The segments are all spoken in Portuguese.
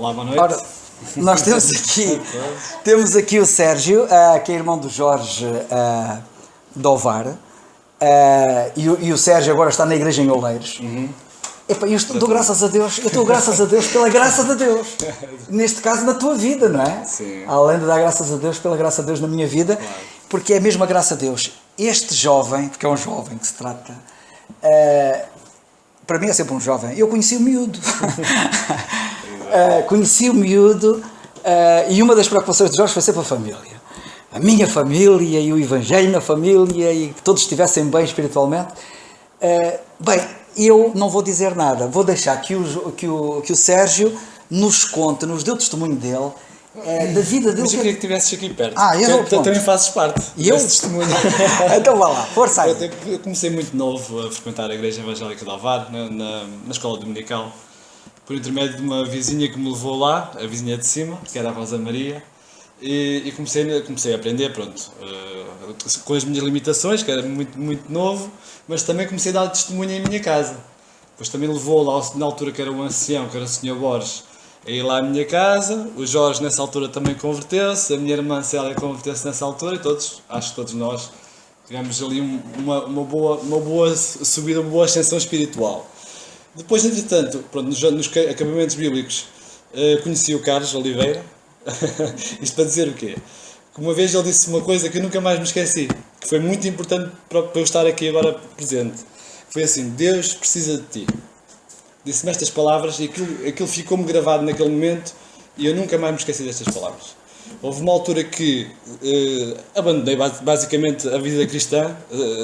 Olá, boa noite. Ora, nós temos aqui o Sérgio, que é irmão do Jorge Dovar, e o Sérgio agora está na igreja em Oleiros. Epa, eu dou graças a Deus, pela graça de Deus, neste caso na tua vida, não é? Sim. Além de dar graças a Deus, pela graça de Deus na minha vida, Claro. porque é a mesma graça a Deus. Este jovem, porque é um jovem que se trata, para mim é sempre um jovem, eu conheci o miúdo. Conheci o miúdo, e uma das preocupações de Jorge foi sempre a família. A minha família e o Evangelho na família e que todos estivessem bem espiritualmente. Bem, eu não vou dizer nada, vou deixar que o Sérgio nos conte, nos dê o testemunho dele, da vida dele. Mas eu queria que estivesses aqui perto. Eu também fazes parte desse testemunho. Então vá lá, força aí. Eu comecei muito novo a frequentar a Igreja Evangélica de Ovar, na escola dominical, por intermédio de uma vizinha que me levou lá, a vizinha de cima, que era a Rosa Maria, e comecei a aprender, pronto, com as minhas limitações, que era muito, muito novo, mas também comecei a dar testemunho em minha casa. Depois também levou lá, na altura que era um ancião, que era o Sr. Borges, a ir lá à minha casa. O Jorge nessa altura também converteu-se, a minha irmã Célia converteu-se nessa altura, e acho que todos nós tivemos ali uma boa subida, uma boa ascensão espiritual. Depois, entretanto, pronto, nos acabamentos bíblicos, conheci o Carlos Oliveira. Isto para dizer o quê? Que uma vez ele disse uma coisa que eu nunca mais me esqueci, que foi muito importante para eu estar aqui agora presente. Foi assim: Deus precisa de ti. Disse-me estas palavras e aquilo ficou-me gravado naquele momento e eu nunca mais me esqueci destas palavras. Houve uma altura que abandonei basicamente a vida cristã,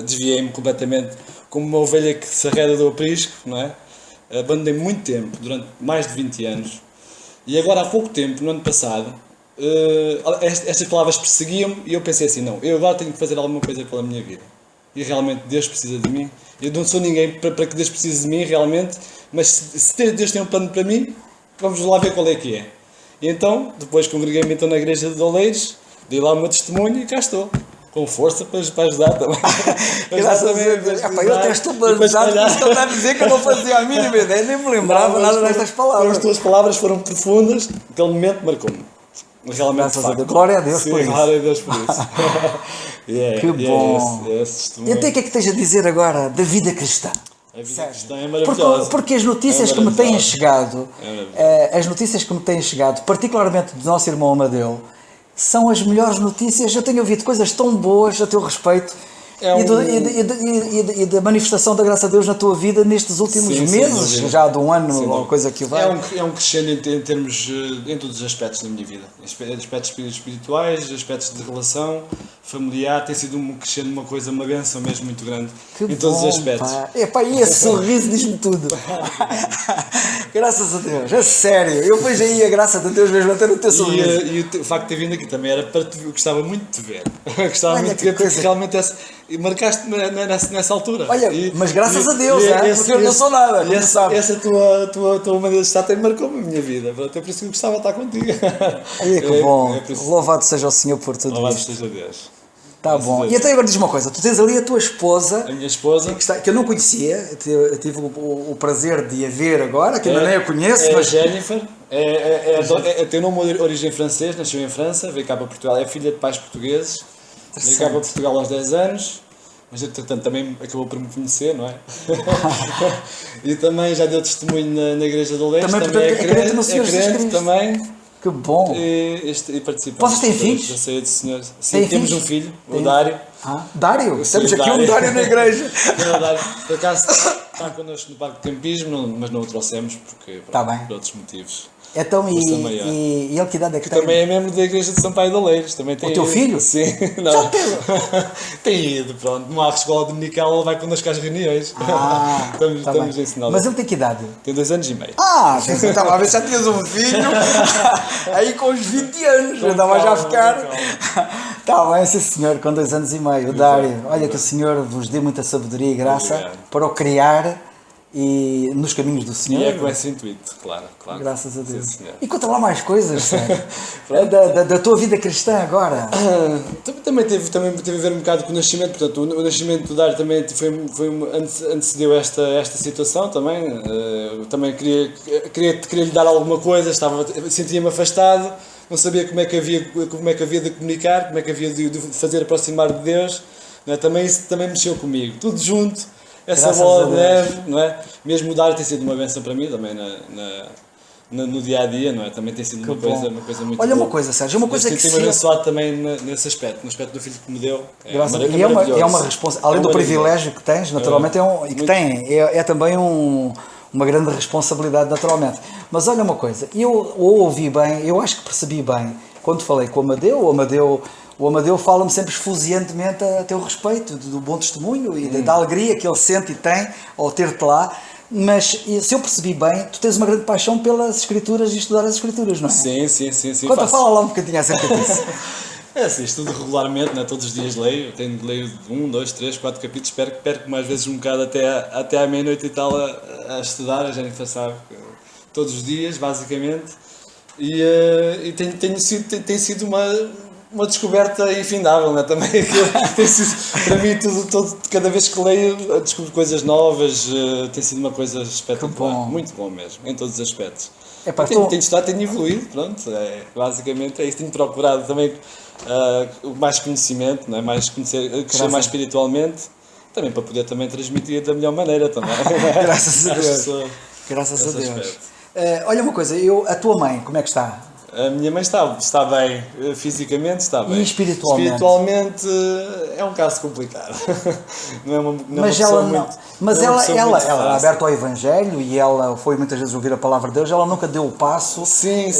desviei-me completamente como uma ovelha que se arreda do aprisco, não é? Abandonei muito tempo, durante mais de 20 anos. E agora há pouco tempo, no ano passado, estas palavras perseguiam-me e eu pensei assim: não, eu agora tenho que fazer alguma coisa pela minha vida. E realmente Deus precisa de mim. Eu não sou ninguém para que Deus precise de mim, realmente, mas se Deus tem um plano para mim, vamos lá ver qual é que é. E então, depois congreguei-me então na igreja de Oleiros, dei lá o meu testemunho e cá estou. Com força para ajudar também. Graças a Deus. Eu até estou banjado que isto está a dizer que eu não fazia a mínima ideia, nem me lembrava nada destas palavras. As tuas palavras foram profundas, aquele momento marcou-me. Realmente, graças a Deus. Glória a Deus por isso. Glória a Deus por isso. Que bom. E então o que é que tens a dizer agora da vida cristã? A vida cristã é maravilhosa. Porque as notícias que me têm chegado, particularmente do nosso irmão Amadeu, são as melhores notícias. Eu tenho ouvido coisas tão boas a teu respeito e da manifestação da graça de Deus na tua vida nestes últimos meses, já de um ano, ou coisa que vai. É um crescendo em termos, em todos os aspectos da minha vida. Aspectos espirituais, aspectos de relação familiar, tem sido um crescendo, uma coisa, uma bênção mesmo muito grande, em todos os aspectos. E esse sorriso diz-me tudo. Graças a Deus, é sério. Eu vejo aí a graça de Deus mesmo até no teu sorriso. E o facto de ter vindo aqui também era para te ver. Eu gostava muito de te ver. Gostava muito de te ver, porque realmente marcaste-me nessa altura. Olha, mas graças a Deus, porque eu não sou nada. Essa tua maneira de estar também marcou-me a minha vida. É por isso que eu gostava de estar contigo. Que bom. Louvado seja o Senhor por tudo Louvado isto. seja Deus. Tá bom. E até agora diz uma coisa: tu tens ali a tua esposa. A minha esposa. Que eu não conhecia. Eu tive o prazer de a ver agora, que ainda nem a conheço. Mas Jennifer. Tem o nome de origem francês, nasceu em França, veio cá para Portugal. É filha de pais portugueses. Veio cá para Portugal aos 10 anos. Mas entretanto também acabou por me conhecer, não é? E também já deu testemunho na igreja de Oleiros. Também é crente no Senhor Jesus Cristo. Também. Que bom! E participamos. Vocês têm filhos? Da ceia do Senhor. Sim, temos um filho, o Dário. Dário? Temos aqui um Dário na igreja. Por acaso está connosco no parque de campismo, mas não o trouxemos porque, por outros motivos. Então, e ele que idade é que tem? Também é membro da igreja de São Pai de Oleiros. Também tem o teu filho? Sim. Não. Já teve? Tem ido, pronto. Não há escola dominical, ele vai connosco às reuniões. Estamos a ensiná-lo. Mas ele tem que idade? Tem 2 anos e meio. Estava a ver se já tinhas um filho. Aí com os 20 anos, eu estava já a ficar. Está bem, sim senhor, com 2 anos e meio. O Dário, olha que o Senhor vos dê muita sabedoria e graça para o criar e nos caminhos do Senhor. E é com esse intuito, claro. Graças a Deus. Sim, senhor. E conta lá mais coisas, Sérgio. da tua vida cristã agora. Também teve a ver um bocado com o nascimento, portanto, o nascimento do Dário também antecedeu esta situação também. Também queria lhe dar alguma coisa, sentia-me afastado, não sabia como é que havia de comunicar, como é que havia de fazer aproximar de Deus, não é? Também isso também mexeu comigo, tudo junto, essa Graças bola a de Deus. neve, não é? Mesmo o Dário tem sido uma bênção para mim também no dia a dia, não é? Também tem sido uma coisa muito Olha, boa. uma coisa, Sérgio, uma coisa que tem-me abençoado também nesse aspecto, no aspecto do filho que me deu. e é uma responsabilidade, além do privilégio que tens, naturalmente, é também uma grande responsabilidade, naturalmente. Mas olha uma coisa, eu ouvi bem, eu acho que percebi bem, quando falei com o Amadeu fala-me sempre esfuziantemente a teu respeito, do bom testemunho e da alegria que ele sente e tem ao ter-te lá. Mas se eu percebi bem, tu tens uma grande paixão pelas escrituras e estudar as escrituras, não é? Sim. Fala lá um bocadinho acerca disso. É assim, estudo regularmente, né? Todos os dias leio, leio 1, 2, 3, 4 capítulos, perco mais vezes um bocado até à meia-noite e tal a estudar, a gente sabe, todos os dias, basicamente, e tem sido uma descoberta infindável, né? Também tem sido, para mim, cada vez que leio, descubro coisas novas, tem sido uma coisa espetacular, muito bom mesmo, em todos os aspectos. Tenho estudado, tenho evoluído, pronto, basicamente é isso, tenho procurado também mais conhecimento, não é? Crescer mais espiritualmente, também para poder também transmitir da melhor maneira também. Graças a Deus. Graças a Deus. Olha uma coisa, a tua mãe, como é que está? A minha mãe está bem, fisicamente está bem. E espiritualmente? Espiritualmente é um caso complicado. Mas ela é aberta ao Evangelho e ela foi muitas vezes ouvir a palavra de Deus, ela nunca deu o passo,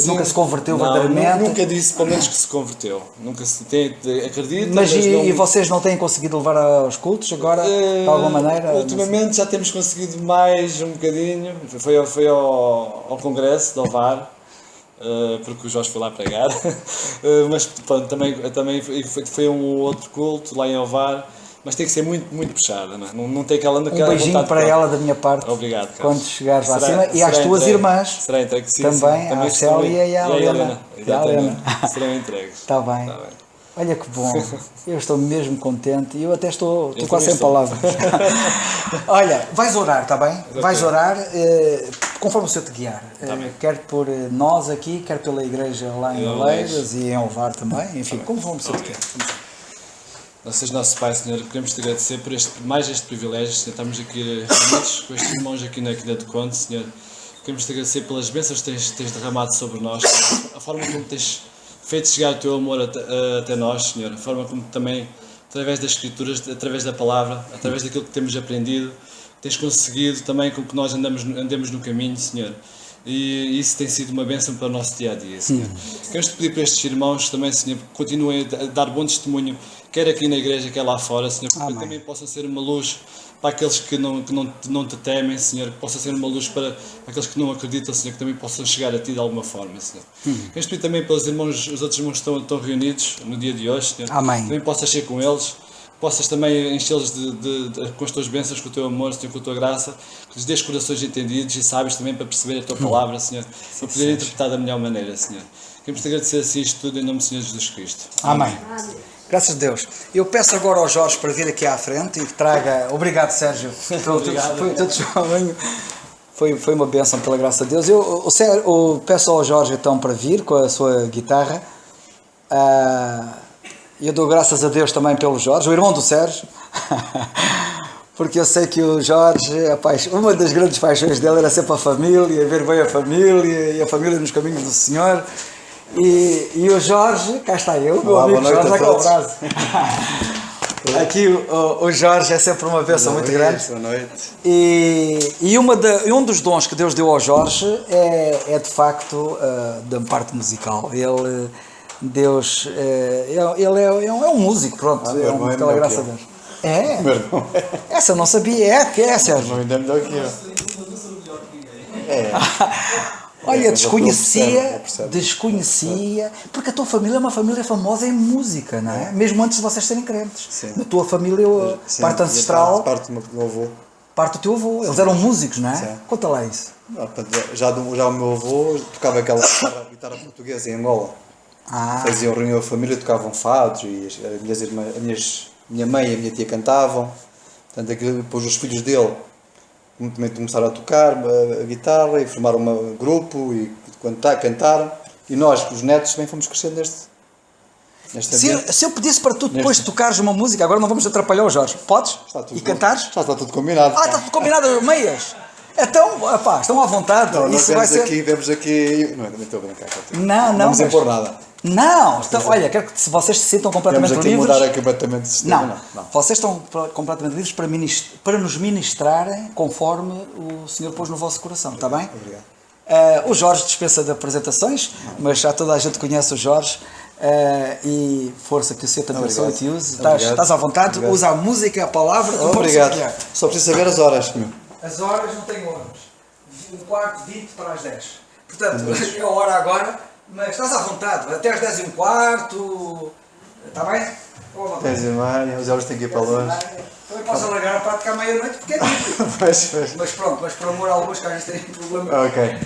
nunca se converteu verdadeiramente. Nunca disse, pelo menos, que se converteu. Nunca se acredita. Mas e vocês não têm conseguido levar aos cultos agora, de alguma maneira? Ultimamente já temos conseguido mais um bocadinho. Foi ao congresso de Ovar. Porque o Jorge foi lá pregar, mas pronto, também foi um outro culto lá em Ovar, mas tem que ser muito, muito puxada, não tem aquela beijinho para ela da minha parte. Obrigado, Carlos. Quando chegares lá acima, e às tuas irmãs será entregue, também, a Célia e a Helena. Serão entregues. Está bem. Olha que bom, eu estou mesmo contente e eu até estou quase sem palavras. Olha, vais orar, está bem? Vais orar conforme o Senhor te guiar, quer por nós aqui, quer pela igreja lá em Oleiras e em Ovar também, enfim, conforme o Senhor te quer. Seja nosso Pai, Senhor, queremos te agradecer por mais este privilégio, Senhor, estamos aqui reunidos com estes irmãos aqui na Quinta do Conde, Senhor, queremos te agradecer pelas bênçãos que tens derramado sobre nós, a forma como tens feito chegar o teu amor até nós, Senhor, a forma como também, através das Escrituras, através da Palavra, através daquilo que temos aprendido, tens conseguido também com que nós andemos no caminho, Senhor. E isso tem sido uma bênção para o nosso dia-a-dia, Senhor. Queremos-te pedir para estes irmãos também, Senhor, que continuem a dar bom testemunho, quer aqui na igreja, quer lá fora, Senhor, porque também possam ser uma luz para aqueles que não te temem, Senhor, que possa ser uma luz para aqueles que não acreditam, Senhor, que também possam chegar a Ti de alguma forma, Senhor. Queremos pedir também pelos irmãos, os outros irmãos que estão reunidos no dia de hoje, Senhor, também possas ser com eles, possas também enchê-los com as Tuas bênçãos, com o Teu amor, Senhor, com a Tua graça, que lhes dês corações entendidos e sábios também para perceber a Tua palavra, Senhor, para poder interpretar da melhor maneira, Senhor. Queremos te agradecer assim isto tudo em nome do Senhor Jesus Cristo. Amém. Graças a Deus. Eu peço agora ao Jorge para vir aqui à frente e que traga... Obrigado, Sérgio, pelo teu testemunho. Foi uma bênção, pela graça de Deus. Eu peço ao Jorge então para vir com a sua guitarra. Eu dou graças a Deus também pelo Jorge, o irmão do Sérgio. Porque eu sei que o Jorge, uma das grandes paixões dele era sempre a família, ver bem a família e a família nos caminhos do Senhor. E o Jorge, cá está eu, meu amigo Jorge, aqui ao braço. Aqui o Jorge é sempre uma bênção muito grande. Boa noite. E um dos dons que Deus deu ao Jorge é de facto da parte musical. Ele é um músico, pronto, pela graça a Deus. É? Essa eu não sabia, é Sérgio? Não ainda melhor que eu. Olha, desconhecia, porque a tua família é uma família famosa em música, não é? Mesmo antes de vocês serem crentes. Sim. Na tua família, parte ancestral... Parte do meu avô. parte do teu avô. Eles eram músicos, não é? Sim. Conta lá isso. Portanto, já o meu avô tocava aquela guitarra portuguesa em Angola. Faziam reunião de família, tocavam fados e as minhas irmãs, minha mãe e a minha tia cantavam. Portanto, depois os filhos dele também começaram a tocar a guitarra e formaram um grupo e cantaram. E nós, os netos, também fomos crescendo neste ambiente. Se eu pedisse para tu depois tocares uma música, agora não vamos atrapalhar o Jorge, podes? E cantares? Já está tudo combinado. Está tudo combinado, meias. Então, pá, estão à vontade. Não, isso nós vai vemos aqui. Não, também estou a brincar. Não, não vamos impor nada. Não, olha, quero que vocês se sintam completamente Vamos aqui livres. mudar completamente de sistema. Não, vocês estão completamente livres para nos ministrarem conforme o Senhor pôs no vosso coração, está bem? Obrigado. O Jorge dispensa de apresentações, mas já toda a gente conhece o Jorge. E força, que o Senhor te abençoe e te use. Estás à vontade, usa a música, a palavra. Obrigado. Só preciso saber as horas. As horas não tenho horas. 1:15 para as 10. Portanto, é a hora agora, mas estás à vontade. Até às 10:15. Está bem? 10:30, os horas têm que ir para longe. Também posso alargar a prática à meia-noite porque é livre. Mas pronto, mas por amor a alguns que às vezes têm problema. Ok.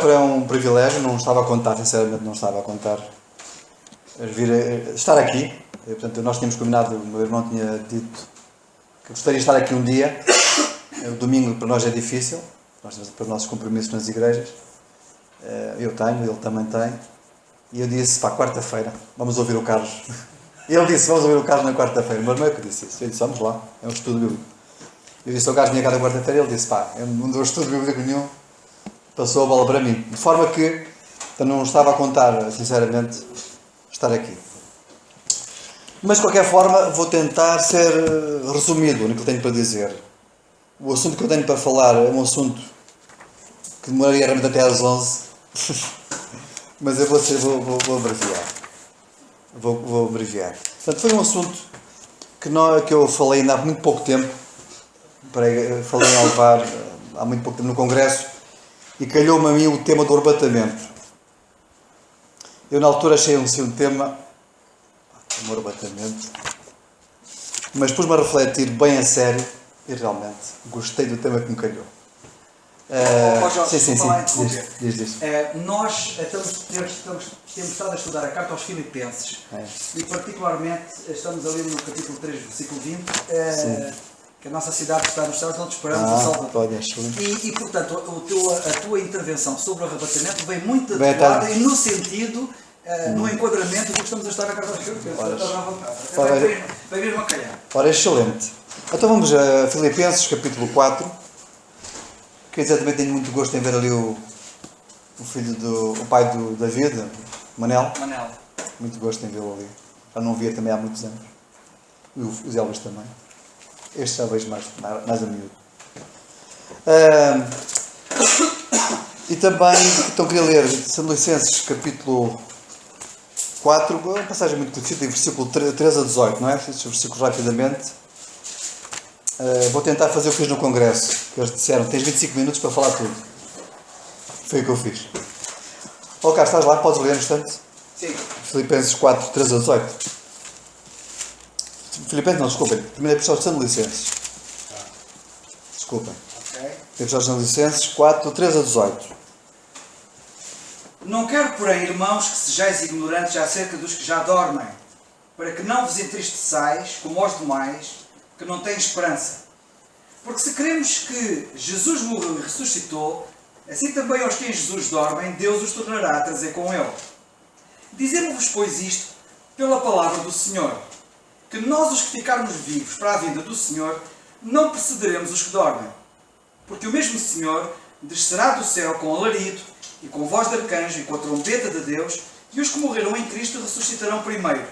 Para um privilégio, não estava a contar, sinceramente não estava a contar estar aqui. Portanto, nós tínhamos combinado, o meu irmão tinha dito que gostaria de estar aqui um dia. O domingo para nós é difícil, nós temos para os nossos compromissos nas igrejas. Eu tenho, ele também tem. E eu disse, pá, quarta-feira, vamos ouvir o Carlos. E ele disse, vamos ouvir o Carlos na quarta-feira. Mas não é que eu disse isso. Eu disse, vamos lá, é um estudo bíblico. Eu disse ao Carlos, vinha cá na quarta-feira, e ele disse, pá, eu não dou estudo bíblico nenhum. Passou a bola para mim. De forma que eu não estava a contar, sinceramente, estar aqui. Mas, de qualquer forma, vou tentar ser resumido no que eu tenho para dizer. O assunto que eu tenho para falar é um assunto que demoraria realmente até às 11. Mas eu vou abreviar. Vou abreviar. Portanto, foi um assunto que eu falei ainda há muito pouco tempo. Falei em Alvar há muito pouco tempo no Congresso. E calhou-me a mim o tema do arrebatamento. Eu na altura achei um tema... O arrebatamento. Mas pus-me a refletir bem a sério. E realmente gostei do tema que me calhou. Jorge, sim. Diz. Nós temos estado a estudar a carta aos Filipenses e particularmente estamos ali no capítulo 3, versículo 20, que a nossa cidade está nos céus, onde esperamos o Salvador. E portanto, a tua intervenção sobre o arrebatamento vem muito adequada e no sentido, no enquadramento do que estamos a estudar na carta aos Filipenses. Vai vir uma calhar. Ora, excelente. Então vamos a Filipenses, capítulo 4. Que exatamente tenho muito gosto em ver ali o pai do David, Manel. Muito gosto em vê-lo ali. Já não o via também há muitos anos. E os Elvis também. Este já vejo mais a miúdo. E também, então queria ler Licenses, capítulo 4, uma passagem muito conhecida, versículo 13 a 18, não é? Estes versículos rapidamente. Vou tentar fazer o que fiz no Congresso, que eles disseram, tens 25 minutos para falar tudo. Foi o que eu fiz. Carlos, estás lá? Podes ler no instante? Sim. Filipenses 4, 13 a 18. Filipenses não, desculpem. Primeiro é São Licenses. Desculpem. Ok. São Licenses 4, 13 a 18. Não quero, porém, irmãos, que sejais ignorantes acerca dos que já dormem, para que não vos entristeçais, como aos demais, que não têm esperança. Porque se cremos que Jesus morreu e ressuscitou, assim também aos que em Jesus dormem, Deus os tornará a trazer com Ele. Dizemos-vos, pois, isto pela palavra do Senhor, que nós, os que ficarmos vivos para a vinda do Senhor, não precederemos os que dormem. Porque o mesmo Senhor descerá do céu com alarido, e com voz de arcanjo, e com a trombeta de Deus, e os que morreram em Cristo ressuscitarão primeiro.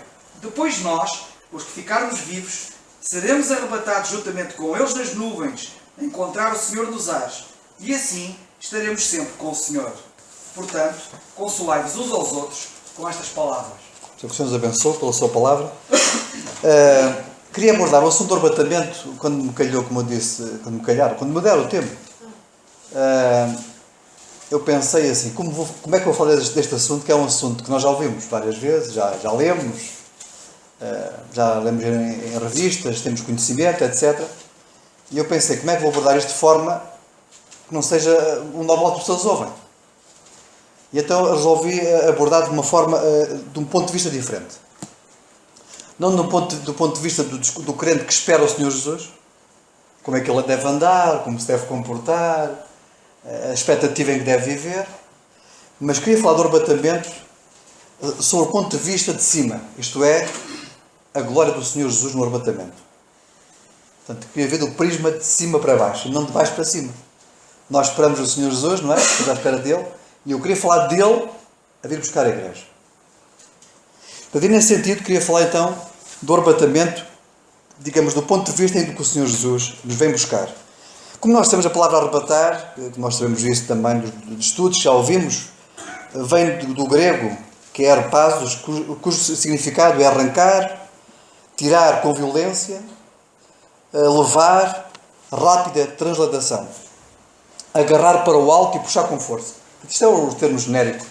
Depois nós, os que ficarmos vivos, seremos arrebatados juntamente com eles nas nuvens, a encontrar o Senhor nos ares, e assim estaremos sempre com o Senhor. Portanto, consolai-vos uns aos outros com estas palavras. Que o Senhor nos abençoe pela sua palavra. Queria abordar o assunto do arrebatamento, quando me calhou, como eu disse, quando me deram o tempo. Eu pensei assim, como é que eu vou falar deste assunto, que é um assunto que nós já ouvimos várias vezes, já lemos em revistas, temos conhecimento, etc. E eu pensei, como é que vou abordar isto de forma que não seja o normal que as pessoas ouvem? E então resolvi abordar de uma forma, de um ponto de vista diferente. Não do ponto de vista do crente que espera o Senhor Jesus, como é que ele deve andar, como se deve comportar, a expectativa em que deve viver, mas queria falar do arrebatamento sobre o ponto de vista de cima, isto é, a glória do Senhor Jesus no arrebatamento. Portanto, queria ver do prisma de cima para baixo, e não de baixo para cima. Nós esperamos o Senhor Jesus, não é? Estamos à espera dele, e eu queria falar dele a vir buscar a igreja. Portanto, nesse sentido, queria falar então do arrebatamento, digamos, do ponto de vista em que o Senhor Jesus nos vem buscar. Como nós temos a palavra arrebatar, nós sabemos isso também dos estudos, já ouvimos, vem do grego, que é arpasos, cujo significado é arrancar, tirar com violência, levar, rápida transladação, agarrar para o alto e puxar com força. Isto é o termo genérico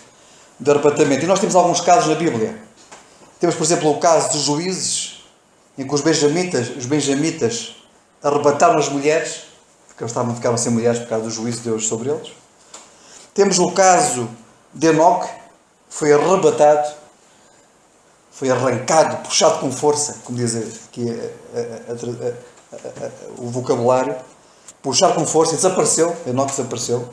de arrebatamento. E nós temos alguns casos na Bíblia. Temos, por exemplo, o caso dos juízes, em que os benjamitas arrebataram as mulheres, porque eles ficaram sem mulheres por causa do juízo de Deus sobre eles. Temos o caso de Enoque, foi arrebatado, foi arrancado, puxado com força, como diz aqui o vocabulário, puxar com força, e desapareceu, Enoque desapareceu.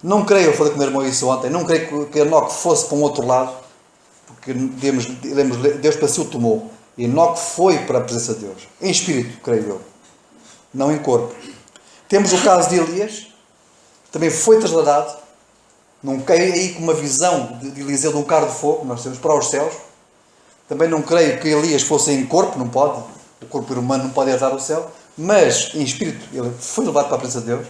Não creio, eu falei com o meu irmão isso ontem, não creio que Enoque fosse para um outro lado, porque Deus para si o tomou. Enoque foi para a presença de Deus, em espírito, creio eu, não em corpo. Temos o caso de Elias, também foi trasladado, não creio aí com uma visão de Eliseu de um carro de fogo, nós temos para os céus. Também não creio que Elias fosse em corpo, não pode, o corpo humano não pode herdar o céu, mas em espírito ele foi levado para a presença de Deus.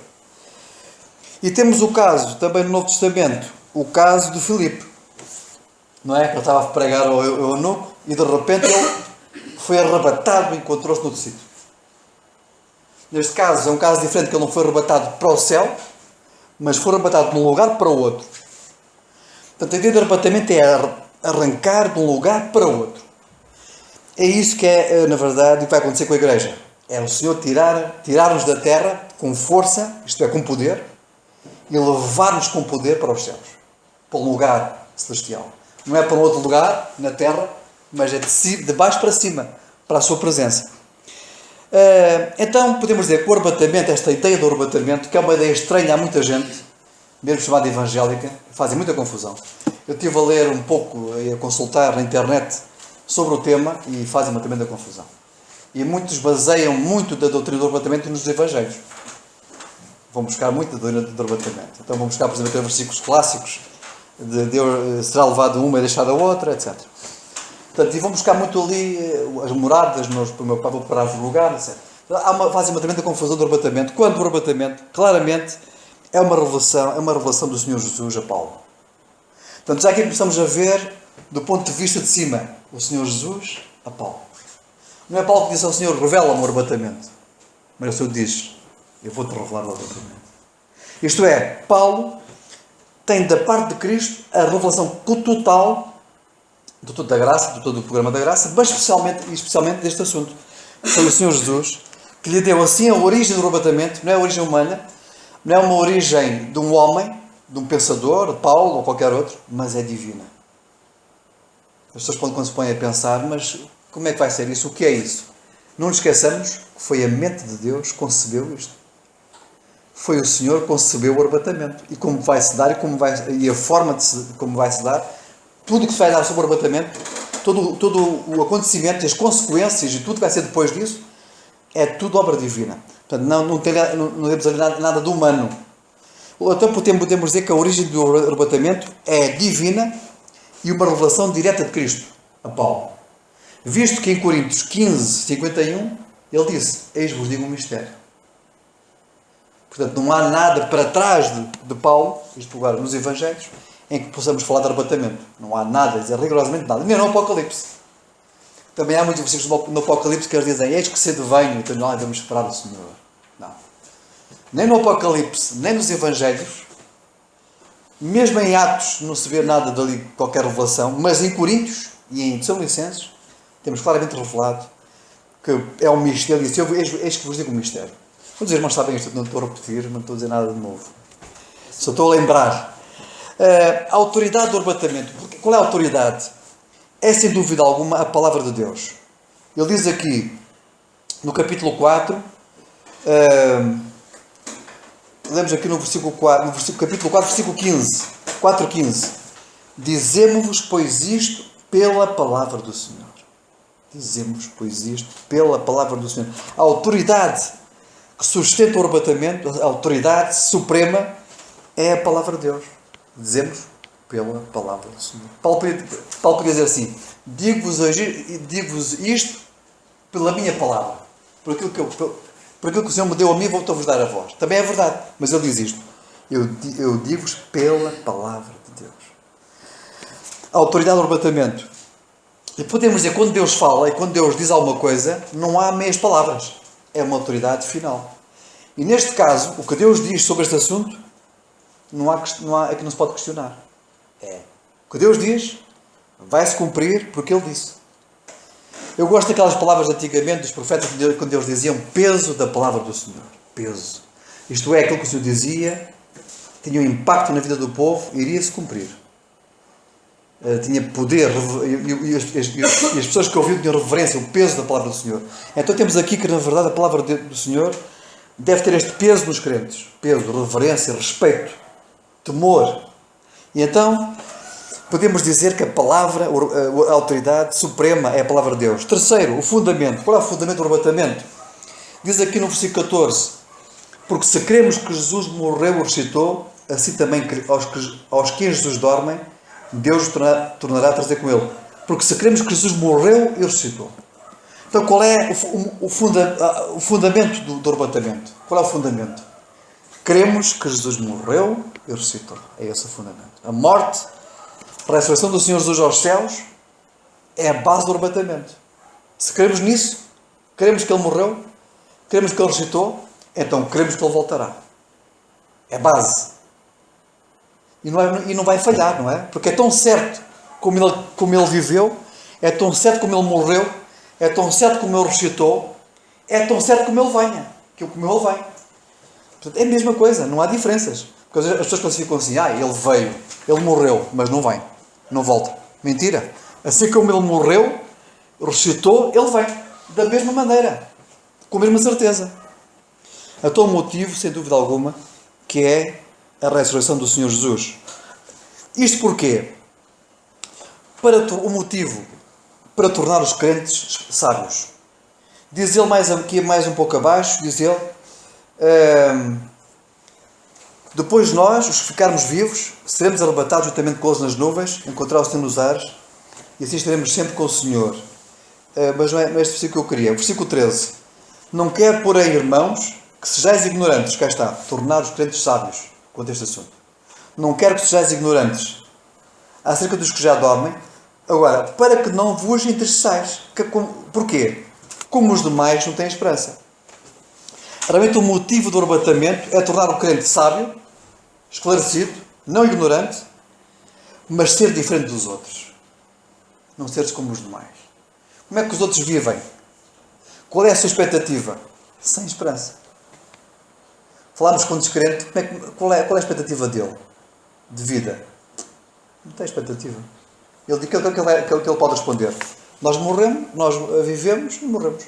E temos o caso, também no Novo Testamento, o caso de Filipe, não é? Que ele estava a pregar ao eunuco e de repente ele foi arrebatado e encontrou-se noutro sítio. Neste caso, é um caso diferente, que ele não foi arrebatado para o céu, mas foi arrebatado de um lugar para o outro. Portanto, a ideia de arrebatamento é arrancar de um lugar para o outro. É isso que é, na verdade, o que vai acontecer com a igreja. É o Senhor tirar-nos da terra com força, isto é, com poder, e levar-nos com poder para os céus, para um lugar celestial. Não é para um outro lugar, na terra, mas é de baixo para cima, para a sua presença. Então, podemos dizer que o arrebatamento, esta ideia do arrebatamento, que é uma ideia estranha a muita gente, mesmo chamada evangélica, fazem muita confusão. Eu estive a ler um pouco e a consultar na internet sobre o tema e fazem uma tremenda confusão. E muitos baseiam muito da doutrina do arrebatamento nos evangelhos. Vão buscar muito da doutrina do arrebatamento. Então vão buscar, por exemplo, versículos clássicos de Deus será levado uma e deixado a outra, etc. Portanto, e vão buscar muito ali as moradas, para o meu pai vou parar o lugar, etc. Fazem uma tremenda confusão do arrebatamento, quando o arrebatamento, claramente, é uma revelação do Senhor Jesus a Paulo. Portanto, já aqui começamos a ver, do ponto de vista de cima, o Senhor Jesus a Paulo. Não é Paulo que diz ao Senhor, revela-me o arrebatamento. Mas o Senhor diz, eu vou-te revelar o arrebatamento. Isto é, Paulo tem da parte de Cristo a revelação total do todo da graça, do todo o programa da graça, mas especialmente deste assunto. Foi o Senhor Jesus que lhe deu assim a origem do arrebatamento, não é a origem humana, não é uma origem de um homem, de um pensador, de Paulo ou qualquer outro, mas é divina. As pessoas quando se põem a pensar, mas como é que vai ser isso? O que é isso? Não nos esqueçamos que foi a mente de Deus que concebeu isto. Foi o Senhor que concebeu o arrebatamento. E como vai se dar e a forma como vai se dar, tudo o que se vai dar sobre o arrebatamento, todo o acontecimento, as consequências e tudo que vai ser depois disso, é tudo obra divina. Portanto, não temos nada de humano. Então podemos dizer que a origem do arrebatamento é divina e uma revelação direta de Cristo a Paulo. Visto que em Coríntios 15, 51, ele disse, eis-vos digo um mistério. Portanto, não há nada para trás de Paulo, isto agora nos Evangelhos, em que possamos falar de arrebatamento. Não há nada, dizer rigorosamente nada. Nem no Apocalipse. Também há muitos versículos no Apocalipse que eles dizem, eis que cedo venho, então nós devemos esperar o Senhor. Não. Nem no Apocalipse, nem nos Evangelhos, mesmo em Atos não se vê nada dali, qualquer revelação, mas em Coríntios e em São Licenses, temos claramente revelado que é um mistério, e eis que vos digo um mistério. Os irmãos sabem isto, não estou a repetir, não estou a dizer nada de novo. Só estou a lembrar. A autoridade do arrebatamento. Qual é a autoridade? É sem dúvida alguma a palavra de Deus. Ele diz aqui, no capítulo 4, lemos aqui no versículo 4, capítulo 4, versículo 15, 4:15. Dizemos-vos, pois, isto pela palavra do Senhor. Dizemos, pois, isto pela palavra do Senhor. A autoridade que sustenta o arrebatamento, a autoridade suprema, é a palavra de Deus. Dizemos pela palavra do Senhor. Paulo podia dizer assim: digo-vos isto pela minha palavra. Por aquilo que o Senhor me deu a mim, vou-vos dar a vós. Também é verdade. Mas ele diz isto: eu digo-vos pela palavra de Deus. A autoridade do arrebatamento. E podemos dizer, quando Deus fala e quando Deus diz alguma coisa, não há meias palavras. É uma autoridade final. E neste caso, o que Deus diz sobre este assunto, é que não se pode questionar. O que Deus diz vai-se cumprir porque Ele disse. Eu gosto daquelas palavras de antigamente dos profetas, quando Deus diziam peso da palavra do Senhor. Peso. Isto é, aquilo que o Senhor dizia tinha um impacto na vida do povo e iria-se cumprir. Tinha poder e as pessoas que ouviam tinham reverência, o peso da palavra do Senhor. Então temos aqui que, na verdade, a palavra do Senhor deve ter este peso nos crentes. Peso, reverência, respeito, temor. E então podemos dizer que a palavra, a autoridade suprema é a palavra de Deus. Terceiro, o fundamento. Qual é o fundamento do arrebatamento? Diz aqui no versículo 14: porque se cremos que Jesus morreu e ressuscitou, assim também aos que em Jesus dormem, Deus tornará a trazer com Ele. Porque se cremos que Jesus morreu e ressuscitou. Então qual é o fundamento do arrebatamento? Qual é o fundamento? Cremos que Jesus morreu e ressuscitou. É esse o fundamento. A morte, a ressurreição do Senhor Jesus aos céus, é a base do arrebatamento. Se cremos nisso, cremos que Ele morreu, cremos que Ele ressuscitou, então cremos que Ele voltará. É base. E não vai falhar, não é? Porque é tão certo como ele viveu, é tão certo como Ele morreu, é tão certo como Ele ressuscitou, é tão certo como Ele venha. Como Ele vem. Portanto, é a mesma coisa, não há diferenças. Porque as pessoas classificam assim: Ele veio, Ele morreu, mas não vem, não volta. Mentira. Assim como Ele morreu, ressuscitou, Ele vem. Da mesma maneira. Com a mesma certeza. Então o motivo, sem dúvida alguma, que é a ressurreição do Senhor Jesus. Isto porquê? O motivo para tornar os crentes sábios. Diz ele mais um pouco abaixo, diz ele: depois nós, os que ficarmos vivos, seremos arrebatados juntamente com eles nas nuvens, encontrar o Senhor nos ares, e assim estaremos sempre com o Senhor. Mas não é este versículo que eu queria. O versículo 13: não quer, porém, irmãos, que sejais ignorantes, cá está, tornar os crentes sábios quanto a este assunto. Não quero que sejais ignorantes acerca dos que já dormem, agora, para que não vos entristeçais. Porquê? Como os demais não têm esperança. Realmente o motivo do arrebatamento é tornar o crente sábio, esclarecido, não ignorante, mas ser diferente dos outros. Não seres como os demais. Como é que os outros vivem? Qual é a sua expectativa? Sem esperança. Falámos com um descrente, qual é a expectativa dele? De vida? Não tem expectativa. Ele diz que ele pode responder: nós morremos, nós vivemos e morremos.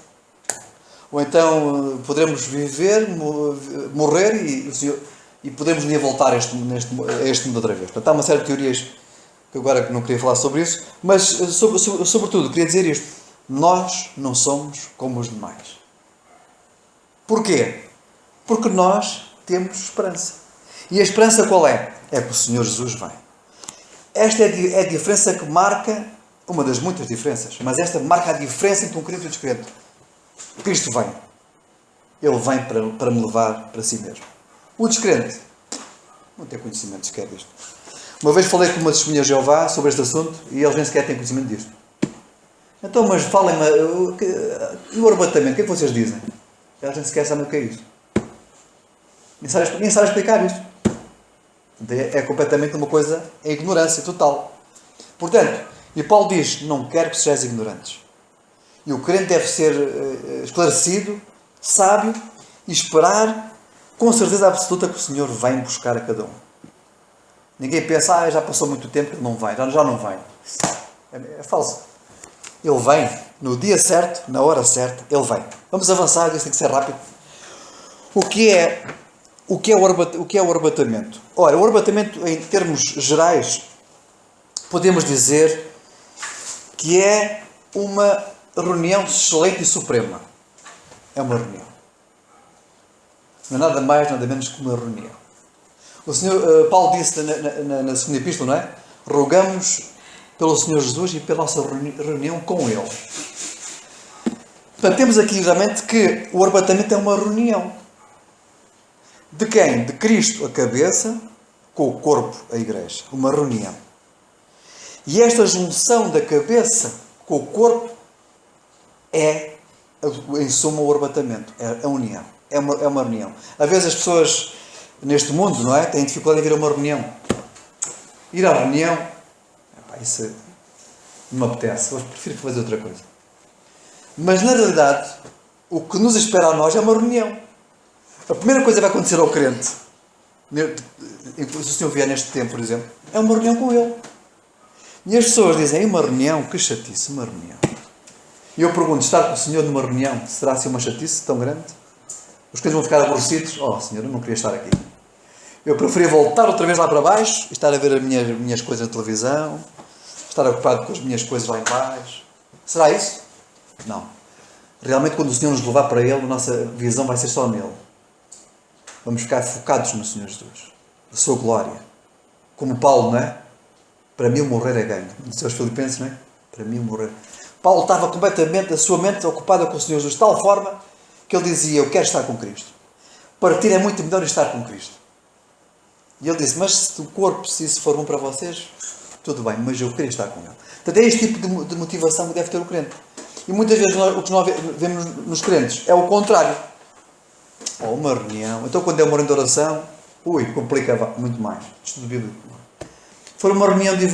Ou então poderemos viver, morrer e podemos um dia voltar a este mundo outra vez. Portanto, há uma série de teorias que agora não queria falar sobre isso, mas sobretudo queria dizer isto: nós não somos como os demais. Porquê? Porque nós temos esperança. E a esperança qual é? É que o Senhor Jesus vem. Esta é a diferença que marca, uma das muitas diferenças, mas esta marca a diferença entre um crente e um descrente. Cristo vem. Ele vem para me levar para si mesmo. O descrente não tem conhecimento sequer disto. Uma vez falei com uma testemunha de Jeová sobre este assunto e eles nem sequer têm conhecimento disto. Então, mas falem-me, e o arrebatamento, o que é que vocês dizem? Eles nem sequer sabem o que é isso. Nem sabem explicar isto. É completamente uma coisa em ignorância total. Portanto, e Paulo diz: não quero que sejais ignorantes. E o crente deve ser esclarecido, sábio, e esperar com certeza absoluta que o Senhor vem buscar a cada um. Ninguém pensa, já passou muito tempo, ele não vai, já não vai. É falso. Ele vem no dia certo, na hora certa, ele vem. Vamos avançar, isso tem que ser rápido. O que é o arrebatamento? Ora, o arrebatamento, em termos gerais, podemos dizer que é uma reunião excelente e suprema. É uma reunião. Não é nada mais, nada menos que uma reunião. O Senhor, Paulo disse na segunda epístola, não é? Rogamos pelo Senhor Jesus e pela nossa reunião com Ele. Portanto, temos aqui realmente que o arrebatamento é uma reunião. De quem? De Cristo, a cabeça, com o corpo, a igreja. Uma reunião. E esta junção da cabeça com o corpo é, em suma, o arrebatamento. É a união. É uma reunião. Às vezes as pessoas neste mundo, não é? Têm dificuldade em vir a uma reunião. Ir à reunião, isso não me apetece. Eu prefiro fazer outra coisa. Mas na realidade, o que nos espera a nós é uma reunião. A primeira coisa que vai acontecer ao crente, se o Senhor vier neste tempo, por exemplo, é uma reunião com Ele. E as pessoas dizem, uma reunião? Que chatice, uma reunião. E eu pergunto, estar com o Senhor numa reunião, será assim uma chatice tão grande? Os crentes vão ficar aborrecidos? Oh, Senhor, eu não queria estar aqui. Eu preferia voltar outra vez lá para baixo, estar a ver as minhas coisas na televisão, estar ocupado com as minhas coisas lá em baixo. Será isso? Não. Realmente, quando o Senhor nos levar para Ele, a nossa visão vai ser só nele. Vamos ficar focados no Senhor Jesus, na sua glória. Como Paulo, não é? Para mim o morrer é ganho. Diz aos Filipenses, não é? Para mim o morrer. Paulo estava completamente, a sua mente ocupada com o Senhor Jesus, de tal forma que ele dizia, eu quero estar com Cristo. Partir é muito melhor estar com Cristo. E ele disse, mas se o corpo, se isso for bom para vocês, tudo bem, mas eu queria estar com Ele. Portanto, é este tipo de motivação que deve ter o crente. E muitas vezes o que nós vemos nos crentes é o contrário. Ou uma reunião. Então, quando é uma reunião de oração, complica muito mais. Estudo bíblico. Se for uma reunião de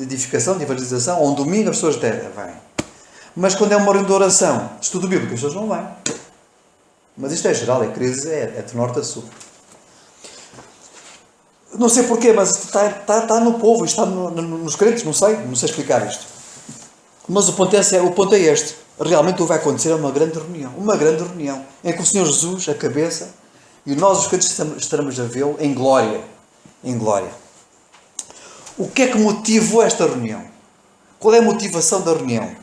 edificação, de evangelização, ou um domingo, as pessoas até vêm. Mas quando é uma reunião de oração, de estudo bíblico, as pessoas não vêm. Mas isto é geral, é crise, é de norte a sul. Não sei porquê, mas está no povo, está nos crentes, não sei explicar isto. Mas o ponto é este. Realmente o que vai acontecer é uma grande reunião, em que o Senhor Jesus, a cabeça, e nós os crentes estaremos a vê-lo em glória. O que é que motivou esta reunião? Qual é a motivação da reunião?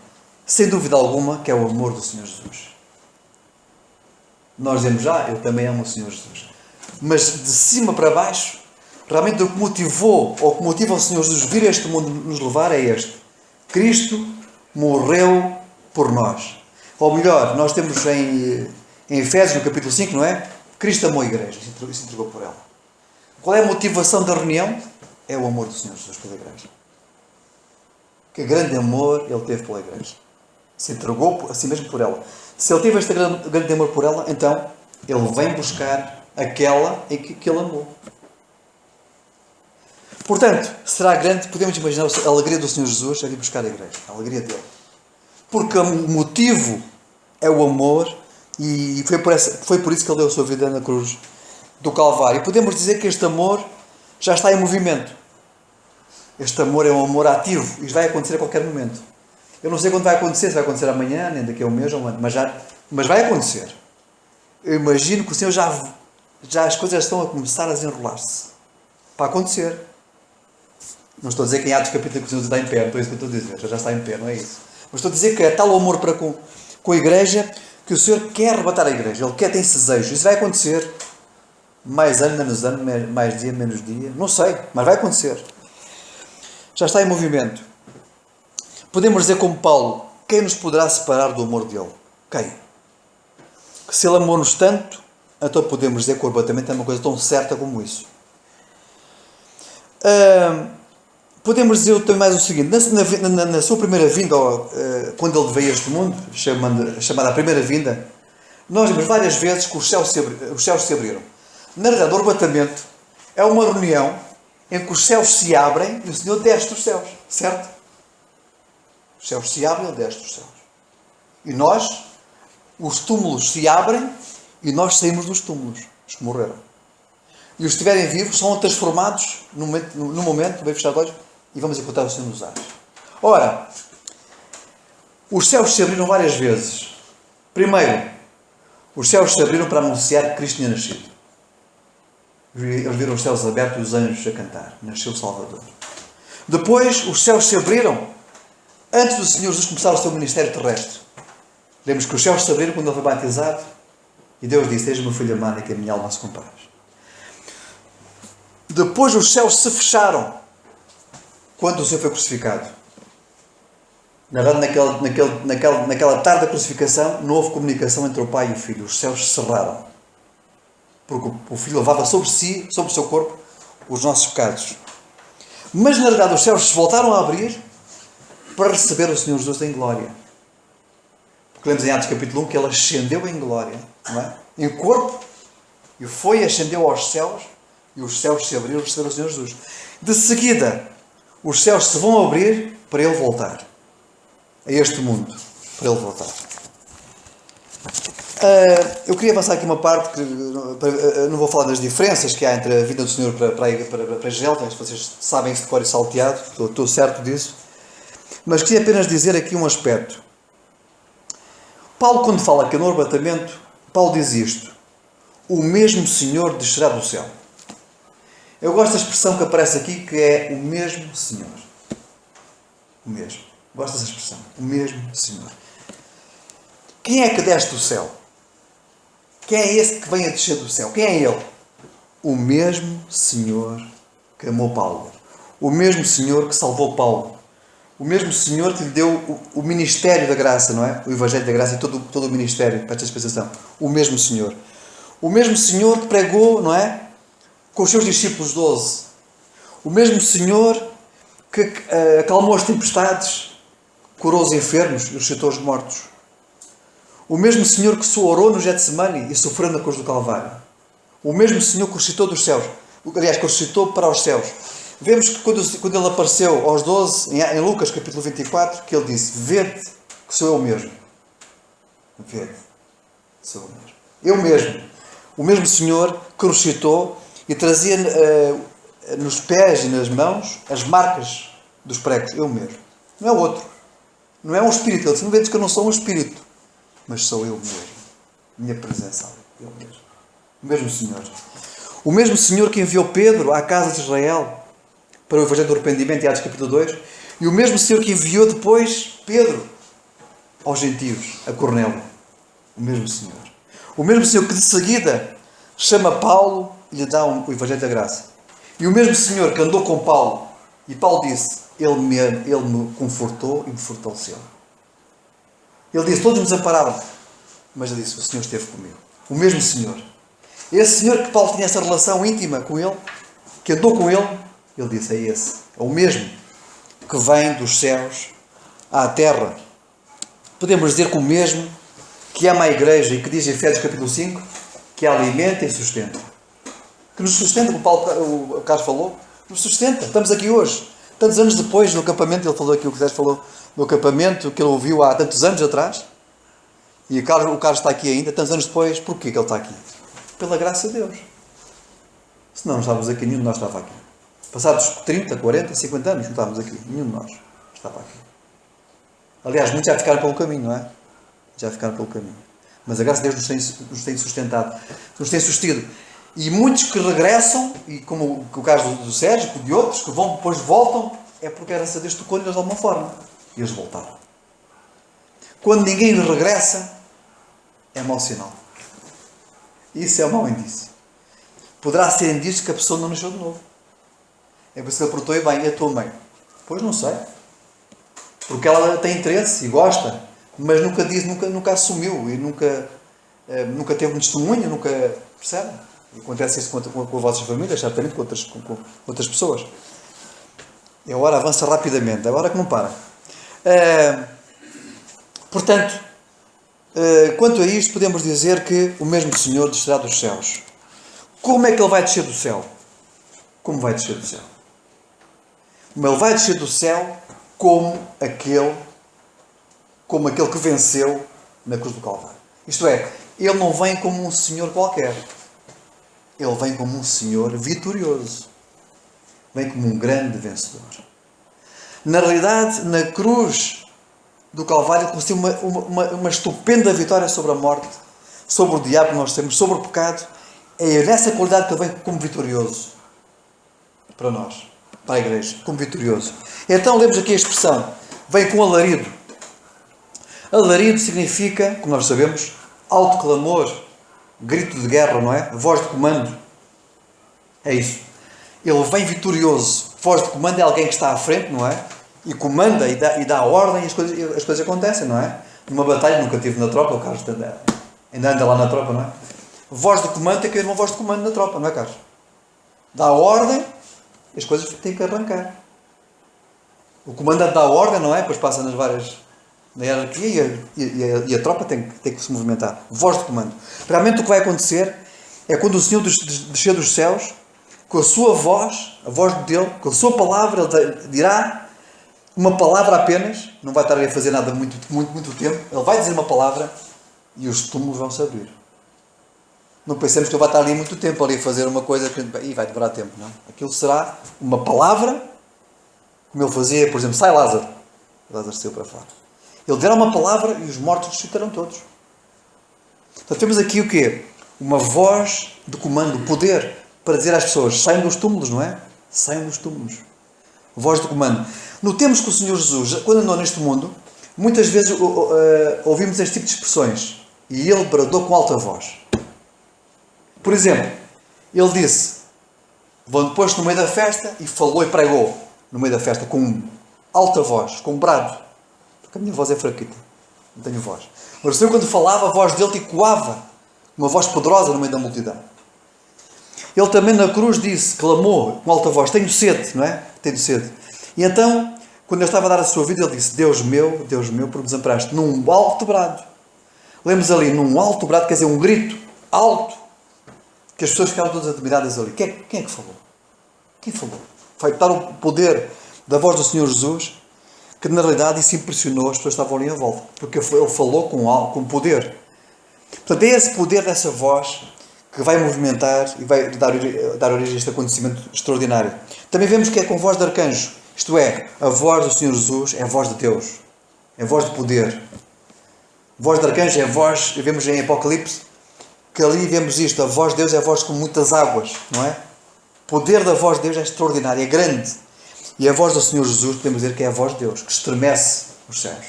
Sem dúvida alguma que é o amor do Senhor Jesus. Nós dizemos eu também amo o Senhor Jesus. Mas de cima para baixo, realmente o que motivou, ou que motiva o Senhor Jesus vir a este mundo nos levar é este. Cristo morreu por nós. Ou melhor, nós temos em Efésios, no capítulo 5, não é? Cristo amou a igreja e se entregou por ela. Qual é a motivação da reunião? É o amor do Senhor Jesus pela igreja. Que grande amor Ele teve pela igreja. Se entregou a si mesmo por ela. Se Ele teve este grande amor por ela, então Ele vem buscar aquela em que Ele amou. Portanto, será grande, podemos imaginar a alegria do Senhor Jesus a vir buscar a igreja. A alegria dele. Porque o motivo é o amor e foi por isso que Ele deu a sua vida na cruz do Calvário. E podemos dizer que este amor já está em movimento. Este amor é um amor ativo e vai acontecer a qualquer momento. Eu não sei quando vai acontecer, se vai acontecer amanhã, nem daqui a um mês ou um ano, mas vai acontecer. Eu imagino que o Senhor já as coisas estão a começar a desenrolar-se para acontecer. Não estou a dizer que em Atos capítulo que o Senhor está em pé, não é isso que eu estou a dizer, já está em pé, não é isso. Mas estou a dizer que é tal o amor para com a igreja que o Senhor quer arrebatar a igreja, Ele tem esse desejo. Isso vai acontecer. Mais ano, menos ano, mais dia, menos dia, não sei, mas vai acontecer. Já está em movimento. Podemos dizer como Paulo, quem nos poderá separar do amor dele? Quem? Que se Ele amou-nos tanto, então podemos dizer que o arrebatamento é uma coisa tão certa como isso. Podemos dizer também mais o seguinte, na sua primeira vinda, quando Ele veio a este mundo, chamada a primeira vinda, nós vimos várias vezes que os céus se abriram. Na verdade, o arrebatamento é uma reunião em que os céus se abrem e o Senhor desce dos céus, certo? Os céus se abrem e Ele desce dos céus. E nós, os túmulos se abrem E nós saímos dos túmulos, os que morreram. E os que estiverem vivos são transformados no momento, bem fechado olhos, e vamos encontrar o Senhor nos ares. Ora, os céus se abriram várias vezes. Primeiro, os céus se abriram para anunciar que Cristo tinha nascido. Eles viram os céus abertos e os anjos a cantar. Nasceu o Salvador. Depois, os céus se abriram antes do Senhor Jesus começar o seu ministério terrestre. Lemos que os céus se abriram quando ele foi batizado e Deus disse: eis-me o filho amado em que a minha alma se compraz. Depois os céus se fecharam quando o Senhor foi crucificado. Na verdade, naquela tarde da crucificação, não houve comunicação entre o Pai e o Filho. Os céus se cerraram. Porque o Filho levava sobre si, sobre o seu corpo, os nossos pecados. Mas, na verdade, os céus se voltaram a abrir para receber o Senhor Jesus em glória. Porque lemos em Atos capítulo 1 que ele ascendeu em glória, não é? Em corpo, e foi, ascendeu aos céus, e os céus se abriram para receber o Senhor Jesus. De seguida, os céus se vão abrir para ele voltar a este mundo, para ele voltar. Eu queria avançar aqui uma parte que não vou falar das diferenças que há entre a vida do Senhor para Israel, vocês sabem isso de cor e salteado, estou certo disso, mas queria apenas dizer aqui um aspecto. Paulo, quando fala aqui no arrebatamento, Paulo diz isto: o mesmo Senhor descerá do céu. Eu gosto da expressão que aparece aqui, que é o mesmo Senhor. O mesmo. Gosto dessa expressão. O mesmo Senhor. Quem é que desce do céu? Quem é esse que vem a descer do céu? Quem é ele? O mesmo Senhor que amou Paulo. O mesmo Senhor que salvou Paulo. O mesmo Senhor que lhe deu o ministério da graça, não é? O Evangelho da graça e todo o ministério para esta dispensação. O mesmo Senhor. O mesmo Senhor que pregou, não é? Com os seus discípulos 12. O mesmo Senhor que acalmou as tempestades, curou os enfermos e ressuscitou os mortos. O mesmo Senhor que se orou no Getsemane e sofreu na cruz do Calvário. O mesmo Senhor que ressuscitou dos céus. Aliás, que ressuscitou para os céus. Vemos que quando ele apareceu aos 12, em Lucas capítulo 24, que ele disse: vede que sou eu mesmo. Vede, sou eu mesmo. Eu mesmo. O mesmo Senhor que ressuscitou e trazia nos pés e nas mãos as marcas dos pregos. Eu mesmo. Não é outro. Não é um espírito. Ele disse: não vedes que eu não sou um espírito, mas sou eu mesmo. Minha presença ali. Eu mesmo. O mesmo Senhor. O mesmo Senhor que enviou Pedro à casa de Israel para o Evangelho do Arrependimento, em Atos capítulo 2. E o mesmo Senhor que enviou depois Pedro aos gentios, a Cornélio. O mesmo Senhor. O mesmo Senhor que de seguida chama Paulo e lhe dá o Evangelho da Graça. E o mesmo Senhor que andou com Paulo, e Paulo disse: Ele me confortou e me fortaleceu. Ele disse: todos me desampararam, mas ele disse: o Senhor esteve comigo. O mesmo Senhor. Esse Senhor que Paulo tinha essa relação íntima com ele, que andou com ele, ele disse: é esse. É o mesmo que vem dos céus à terra. Podemos dizer que o mesmo que ama a igreja e que diz em Efésios capítulo 5 que a alimenta e sustenta. Que nos sustenta, como o Carlos falou, nos sustenta. Estamos aqui hoje. Tantos anos depois, no acampamento, ele falou aqui, o que Sérgio falou, no acampamento que ele ouviu há tantos anos atrás, e o Carlos está aqui ainda, tantos anos depois. Porquê que ele está aqui? Pela graça de Deus. Senão não estávamos aqui, nenhum de nós estava aqui. Passados 30, 40, 50 anos, não estávamos aqui. Nenhum de nós estava aqui. Aliás, muitos já ficaram pelo caminho, não é? Já ficaram pelo caminho. Mas a graça de Deus nos tem sustentado, nos tem sustido. E muitos que regressam, e como o caso do Sérgio, de outros, que vão, depois voltam, é porque a graça de Deus tocou-lhes de alguma forma. E eles voltaram. Quando ninguém regressa, é mau sinal. Isso é um mau indício. Poderá ser indício que a pessoa não nasceu de novo. É por isso que ele perguntou: e bem, e a tua mãe? Pois não sei. Porque ela tem interesse e gosta, mas nunca diz, nunca assumiu e nunca teve um testemunho, nunca percebe. E acontece isso com a vossa família, certamente com outras pessoas. E a hora avança rapidamente, é a hora que não para. Portanto, quanto a isto, podemos dizer que o mesmo Senhor descerá dos céus. Como é que ele vai descer do céu? Como vai descer do céu? Ele vai descer do céu como aquele que venceu na cruz do Calvário. Isto é, Ele não vem como um senhor qualquer. Ele vem como um senhor vitorioso. Vem como um grande vencedor. Na realidade, na cruz do Calvário, ele conseguiu uma estupenda vitória sobre a morte, sobre o diabo que nós temos, sobre o pecado. É nessa qualidade que ele vem como vitorioso para nós, para a igreja, como vitorioso. Então lemos aqui a expressão, vem com alarido. Alarido significa, como nós sabemos, alto clamor, grito de guerra, não é? Voz de comando. É isso. Ele vem vitorioso. Voz de comando é alguém que está à frente, não é? E comanda e dá ordem e as coisas acontecem, não é? Numa batalha, nunca estive na tropa, o Carlos ainda anda lá na tropa, não é? Voz de comando tem que haver uma voz de comando na tropa, não é, Carlos? Dá ordem e as coisas têm que arrancar. O comandante dá ordem, não é? Depois passa nas várias... na hierarquia e a tropa tem que se movimentar. Voz de comando. Realmente o que vai acontecer é quando o Senhor descer dos céus, com a sua voz, a voz dele, com a sua palavra, ele dirá uma palavra apenas, não vai estar a fazer nada muito tempo, ele vai dizer uma palavra e os túmulos vão se abrir. Não pensemos que ele vai estar ali muito tempo ali a fazer uma coisa que vai demorar tempo, não? Aquilo será uma palavra, como ele fazia, por exemplo, sai Lázaro. Lázaro saiu para fora. Ele dirá uma palavra e os mortos ressuscitarão todos. Então temos aqui o quê? Uma voz de comando, poder, para dizer às pessoas, saiam dos túmulos, não é? Saiam dos túmulos. Voz de comando. Notemos que o Senhor Jesus, quando andou neste mundo, muitas vezes ouvimos este tipo de expressões. E ele bradou com alta voz. Por exemplo, ele disse, pôs-se no meio da festa e falou e pregou no meio da festa com alta voz, com brado. Porque a minha voz é fraquita, não tenho voz. Mas o Senhor, quando falava, a voz dele ecoava, uma voz poderosa no meio da multidão. Ele também na cruz disse, clamou com alta voz, tenho sede, não é? Tenho sede. E então, quando ele estava a dar a sua vida, ele disse, Deus meu, por que me desamparaste? Num alto brado. Lemos ali, num alto brado, quer dizer, um grito alto, que as pessoas ficaram todas admiradas ali. Quem é que falou? Quem falou? Foi dar o poder da voz do Senhor Jesus, que na realidade isso impressionou as pessoas que estavam ali à volta, porque ele falou com poder. Portanto, é esse poder dessa voz que vai movimentar e vai dar origem a este acontecimento extraordinário. Também vemos que é com voz de arcanjo, isto é, a voz do Senhor Jesus é a voz de Deus, é a voz de poder. A voz de arcanjo é a voz, vemos em Apocalipse, que ali vemos isto, a voz de Deus é a voz com muitas águas, não é? O poder da voz de Deus é extraordinário, é grande. E a voz do Senhor Jesus, podemos dizer que é a voz de Deus, que estremece os céus.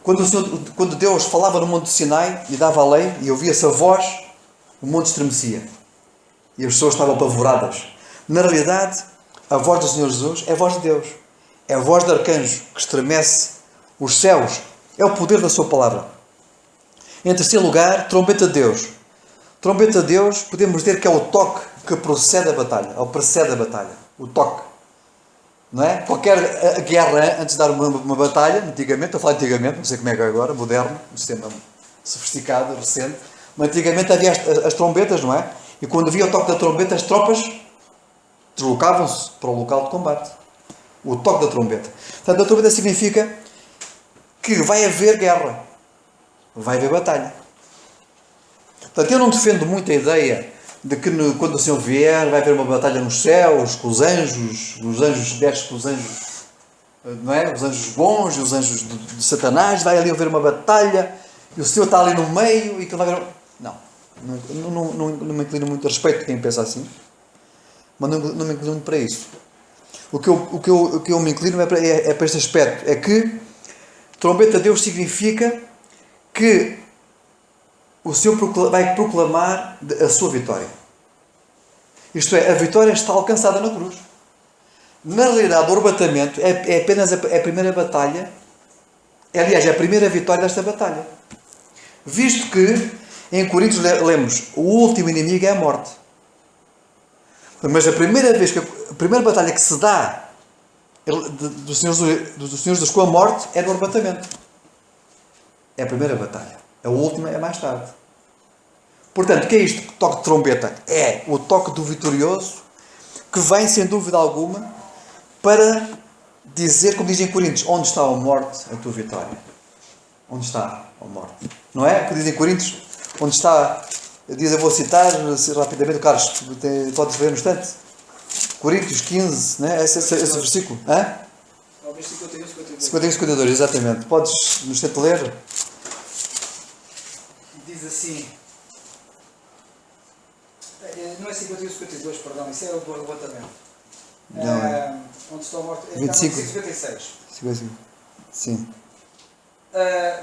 Quando Deus falava no Monte Sinai e dava a lei, e ouvia-se a voz, o monte estremecia. E as pessoas estavam apavoradas. Na realidade, a voz do Senhor Jesus é a voz de Deus. É a voz de arcanjo, que estremece os céus. É o poder da sua palavra. Em terceiro lugar, trombeta de Deus. Trombeta de Deus, podemos dizer que é o toque que precede a batalha. Ou precede a batalha. O toque. Não é? Qualquer guerra, antes de dar uma batalha, antigamente, estou a falar antigamente, não sei como é que é agora, moderno, um sistema sofisticado, recente, mas antigamente havia as trombetas, não é? E quando havia o toque da trombeta, as tropas deslocavam-se para o local de combate. O toque da trombeta. Portanto, a trombeta significa que vai haver guerra. Vai haver batalha. Portanto, eu não defendo muito a ideia de que quando o Senhor vier vai haver uma batalha nos céus, com os anjos desce com os anjos, não é? Os anjos bons e os anjos de Satanás, vai ali haver uma batalha e o Senhor está ali no meio e que vai haver... Não me inclino muito a respeito de quem pensa assim, mas não me inclino muito para isso. O que eu me inclino é para este aspecto, é que trombeta de Deus significa que o Senhor vai proclamar a sua vitória. Isto é, a vitória está alcançada na cruz. Na realidade, o arrebatamento é apenas a primeira batalha, aliás, é a primeira vitória desta batalha. Visto que, em Coríntios lemos, o último inimigo é a morte. Mas a primeira batalha que se dá dos senhores com a morte é no arrebatamento. É a primeira batalha. A última é mais tarde. Portanto, o que é isto? O toque de trombeta é o toque do vitorioso que vem, sem dúvida alguma, para dizer, como dizem em Coríntios, onde está a morte, a tua vitória. Onde está a morte? Não é? Que diz em Coríntios, onde está, diz, eu vou citar rapidamente, o Carlos, podes ler no instante? Coríntios 15, né? Esse versículo. Hã? Talvez 51, 52. 51, 52, exatamente. Podes no instante ler? Diz assim. Não é 51, 52, perdão, isso é o do arrebatamento. Não. Onde está a morte? 25. 56. 55. Sim.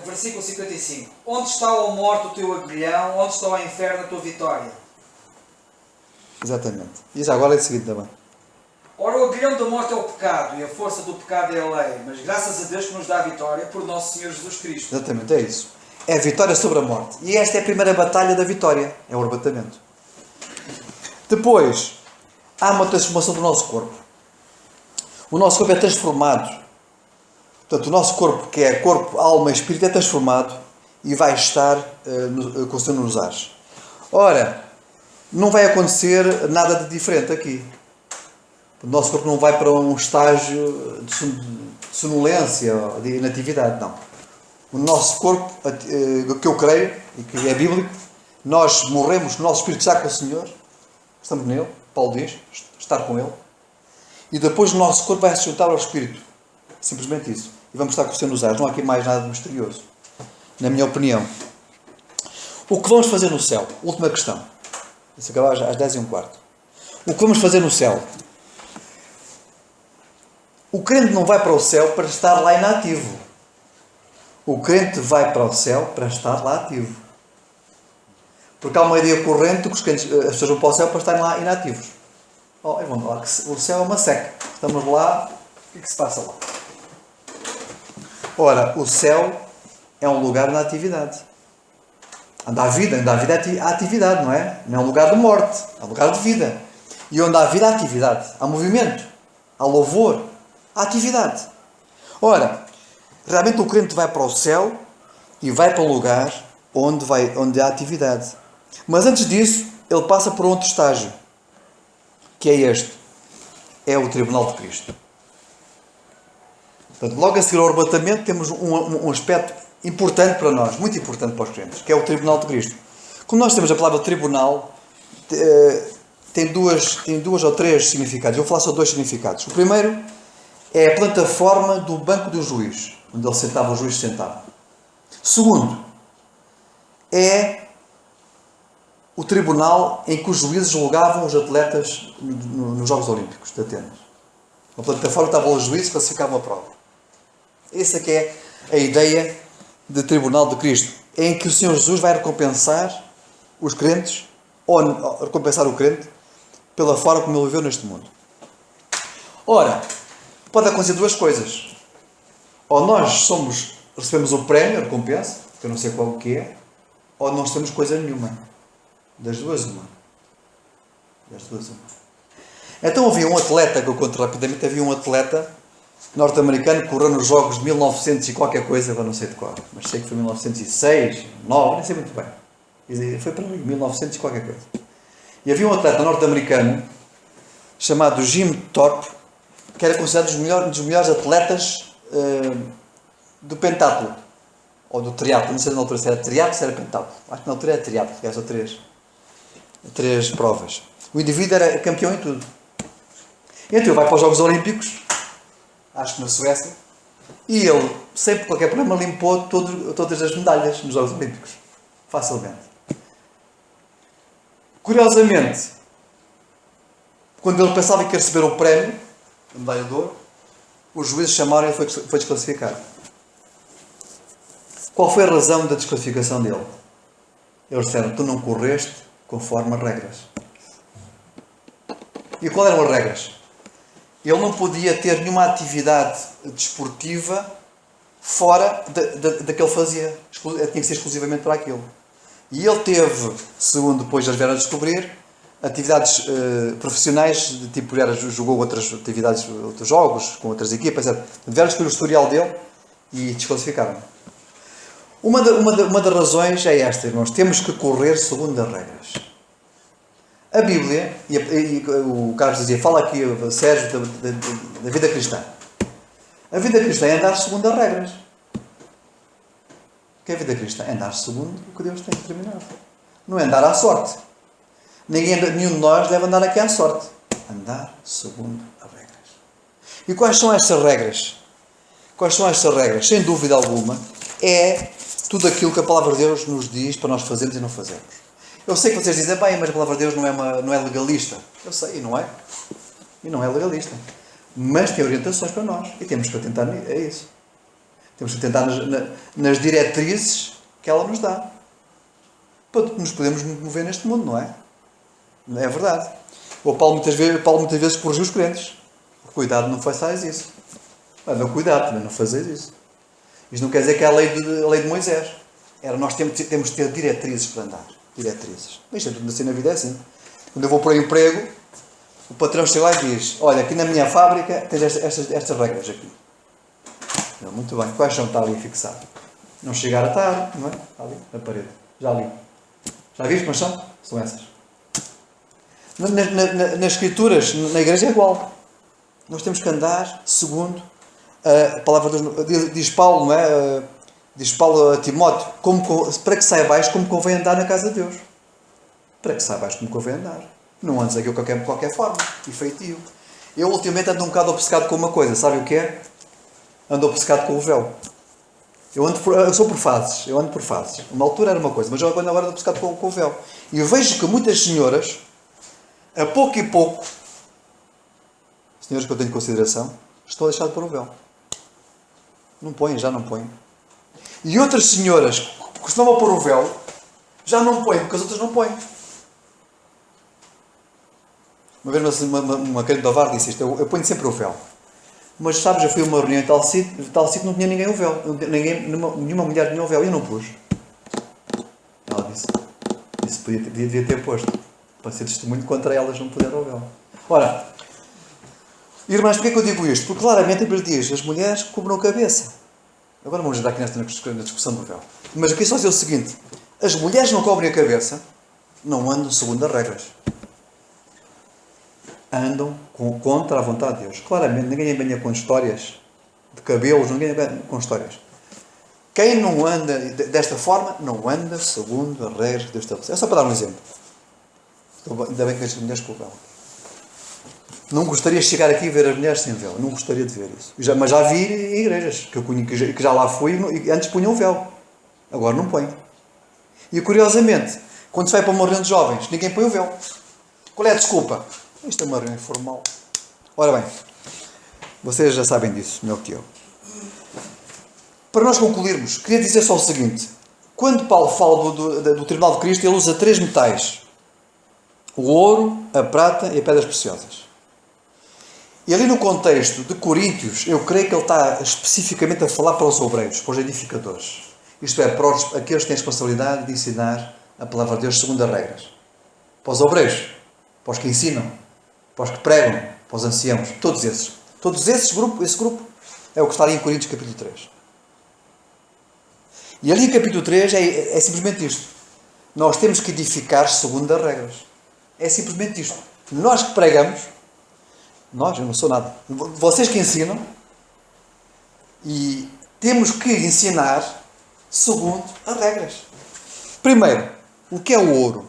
Versículo 55. Onde está, ó morte, o teu aguilhão? Onde está o inferno, a tua vitória? Exatamente. E já agora é o seguinte também. Ora, o aguilhão da morte é o pecado, e a força do pecado é a lei, mas graças a Deus que nos dá a vitória por nosso Senhor Jesus Cristo. Exatamente, é isso. É a vitória sobre a morte. E esta é a primeira batalha da vitória. É o arrebatamento. Depois, há uma transformação do nosso corpo. O nosso corpo é transformado. Portanto, o nosso corpo, que é corpo, alma e espírito, é transformado e vai estar com o Senhor nos ares. Ora, não vai acontecer nada de diferente aqui. O nosso corpo não vai para um estágio de sonolência, de inatividade, não. O nosso corpo, que eu creio, e que é bíblico, nós morremos, o nosso espírito está com o Senhor, estamos nele, Paulo diz, estar com ele, e depois o nosso corpo vai se juntar ao espírito. Simplesmente isso. E vamos estar com o Senhor nos ares. Não há aqui mais nada de misterioso, na minha opinião. O que vamos fazer no céu? Última questão. Isso acaba às 10h15. O que vamos fazer no céu? O crente não vai para o céu para estar lá inativo. O crente vai para o céu para estar lá ativo. Porque há uma ideia corrente que as pessoas vão para o céu para estarem lá inativos. Oh, vão lá que o céu é uma seca. Estamos lá, o que se passa lá? Ora, o céu é um lugar de atividade. Onde há vida há atividade, não é? Não é um lugar de morte, é um lugar de vida. E onde há vida há atividade, há movimento, há louvor, há atividade. Ora, realmente o crente vai para o céu e vai para o lugar onde há atividade. Mas antes disso, ele passa por outro estágio, que é este. É o tribunal de Cristo. Portanto, logo a seguir ao arrebatamento, temos um aspecto importante para nós, muito importante para os crentes, que é o tribunal de Cristo. Como nós temos a palavra tribunal, tem duas ou três significados. Eu vou falar só dois significados. O primeiro é a plataforma do banco do juiz, onde ele sentava, o juiz sentava. Segundo, é o tribunal em que os juízes julgavam os atletas nos Jogos Olímpicos de Atenas. Na plataforma estavam os juízes que classificavam a prova. Essa que é a ideia de tribunal de Cristo, em que o Senhor Jesus vai recompensar os crentes, ou recompensar o crente, pela forma como ele viveu neste mundo. Ora, pode acontecer duas coisas. Ou nós recebemos o prémio, a recompensa, que eu não sei qual que é, ou não recebemos coisa nenhuma. Das duas, uma. Então havia um atleta, que eu conto rapidamente, havia um atleta norte-americano que correu nos Jogos de 1900 e qualquer coisa, eu não sei de qual, mas sei que foi 1906, 9, não sei muito bem. Foi para mim, 1900 e qualquer coisa. E havia um atleta norte-americano chamado Jim Thorpe, que era considerado um dos melhores atletas do pentatlo, ou do triatlo, não sei na altura se era triatlo ou se era pentatlo. Acho que na altura era triatlo, que eram só três provas. O indivíduo era campeão em tudo. Então ele vai para os Jogos Olímpicos, acho que na Suécia, e ele, sem qualquer problema, limpou todas as medalhas nos Jogos Olímpicos. Facilmente. Curiosamente, quando ele pensava que ia receber o prémio, a medalha de ouro, os juízes chamaram e ele foi desclassificado. Qual foi a razão da desclassificação dele? Eles disseram, tu não correste conforme as regras. E quais eram as regras? Ele não podia ter nenhuma atividade desportiva fora da que ele fazia. Tinha que ser exclusivamente para aquilo. E ele teve, segundo depois eles vieram a descobrir, atividades profissionais, de tipo, jogou outras atividades, outros jogos, com outras equipas, etc. Vieram descobrir o historial dele e desclassificaram. Uma das razões é esta, irmãos. Temos que correr segundo as regras. A Bíblia, e o Carlos dizia, fala aqui, Sérgio, da vida cristã. A vida cristã é andar segundo as regras. que é a vida cristã? É andar segundo o que Deus tem determinado. Não é andar à sorte. Nenhum de nós deve andar aqui à sorte. Andar segundo as regras. E quais são estas regras? Quais são estas regras? Sem dúvida alguma, é tudo aquilo que a palavra de Deus nos diz para nós fazermos e não fazermos. Eu sei que vocês dizem, bem, mas a palavra de Deus não é legalista. Eu sei, e não é. E não é legalista. Mas tem orientações para nós. E temos que atentar a isso. Temos que atentar nas diretrizes que ela nos dá. Para nos podemos mover neste mundo, não é? É verdade. O Paulo muitas vezes corrigiu os crentes. Cuidado, não façais isso. Não, cuidado, também não fazeis isso. Isto não quer dizer que é a lei de Moisés. Nós temos de ter diretrizes para andar. Diretrizes. Isto é tudo assim na vida, é assim. Quando eu vou para o emprego, o patrão chega lá e diz, olha, aqui na minha fábrica tens estas regras aqui. Não, muito bem. Quais são? Está ali fixado. Não chegar a tarde, não é? Está ali, na parede. Já li. Já viste quais são? São essas. Nas escrituras, na igreja é igual. Nós temos que andar segundo a palavra de Deus. Diz Paulo, não é? Diz Paulo a Timóteo, para que saibais como convém andar na casa de Deus. Para que saibais como convém andar. Não andes aqui de qualquer forma. E feitio. Eu ultimamente ando um bocado obcecado com uma coisa. Sabe o que é? Ando obcecado com o véu. Eu sou por fases. Eu ando por fases. Uma altura era uma coisa, mas agora ando obcecado com o véu. E eu vejo que muitas senhoras, a pouco e pouco, senhoras que eu tenho em consideração, estão a deixar de pôr o véu. Não põem, já não põem. E outras senhoras que costumavam pôr o véu, já não põem, porque as outras não põem. Uma vez uma crente do Ovar disse isto, eu ponho sempre o véu. Mas sabes, eu fui a uma reunião em tal sítio não tinha ninguém o véu. Nenhuma mulher tinha o véu e eu não pus. Ela disse devia ter posto. Para ser testemunho contra elas não puderam o véu. Ora, irmãs, porquê que eu digo isto? Porque claramente a Bíblia diz, as mulheres cobrem a cabeça. Agora vamos entrar aqui na discussão do véu. Mas aqui só dizer o seguinte, as mulheres não cobrem a cabeça, não andam segundo as regras. Andam contra a vontade de Deus. Claramente, ninguém venha com histórias de cabelos, ninguém venha com histórias. Quem não anda desta forma, não anda segundo as regras que Deus estabeleceu. É só para dar um exemplo. Ainda bem que as mulheres com o véu. Não gostaria de chegar aqui e ver as mulheres sem véu. Não gostaria de ver isso. Mas já vi em igrejas que já lá fui e antes punham véu. Agora não põem. E curiosamente, quando se vai para uma reunião de jovens, ninguém põe o véu. Qual é a desculpa? Isto é uma reunião informal. Ora bem, vocês já sabem disso, melhor que eu. Para nós concluirmos, queria dizer só o seguinte. Quando Paulo fala do Tribunal de Cristo, ele usa 3 metais. O ouro, a prata e as pedras preciosas. E ali no contexto de Coríntios, eu creio que ele está especificamente a falar para os obreiros, para os edificadores. Isto é, para aqueles que têm a responsabilidade de ensinar a palavra de Deus segundo as regras. Para os obreiros, para os que ensinam, para os que pregam, para os anciãos, todos esses. Esse grupo é o que está ali em Coríntios capítulo 3. E ali em capítulo 3 é simplesmente isto. Nós temos que edificar segundo as regras. É simplesmente isto. Nós que pregamos, eu não sou nada. Vocês que ensinam, e temos que ensinar segundo as regras. Primeiro, o que é o ouro?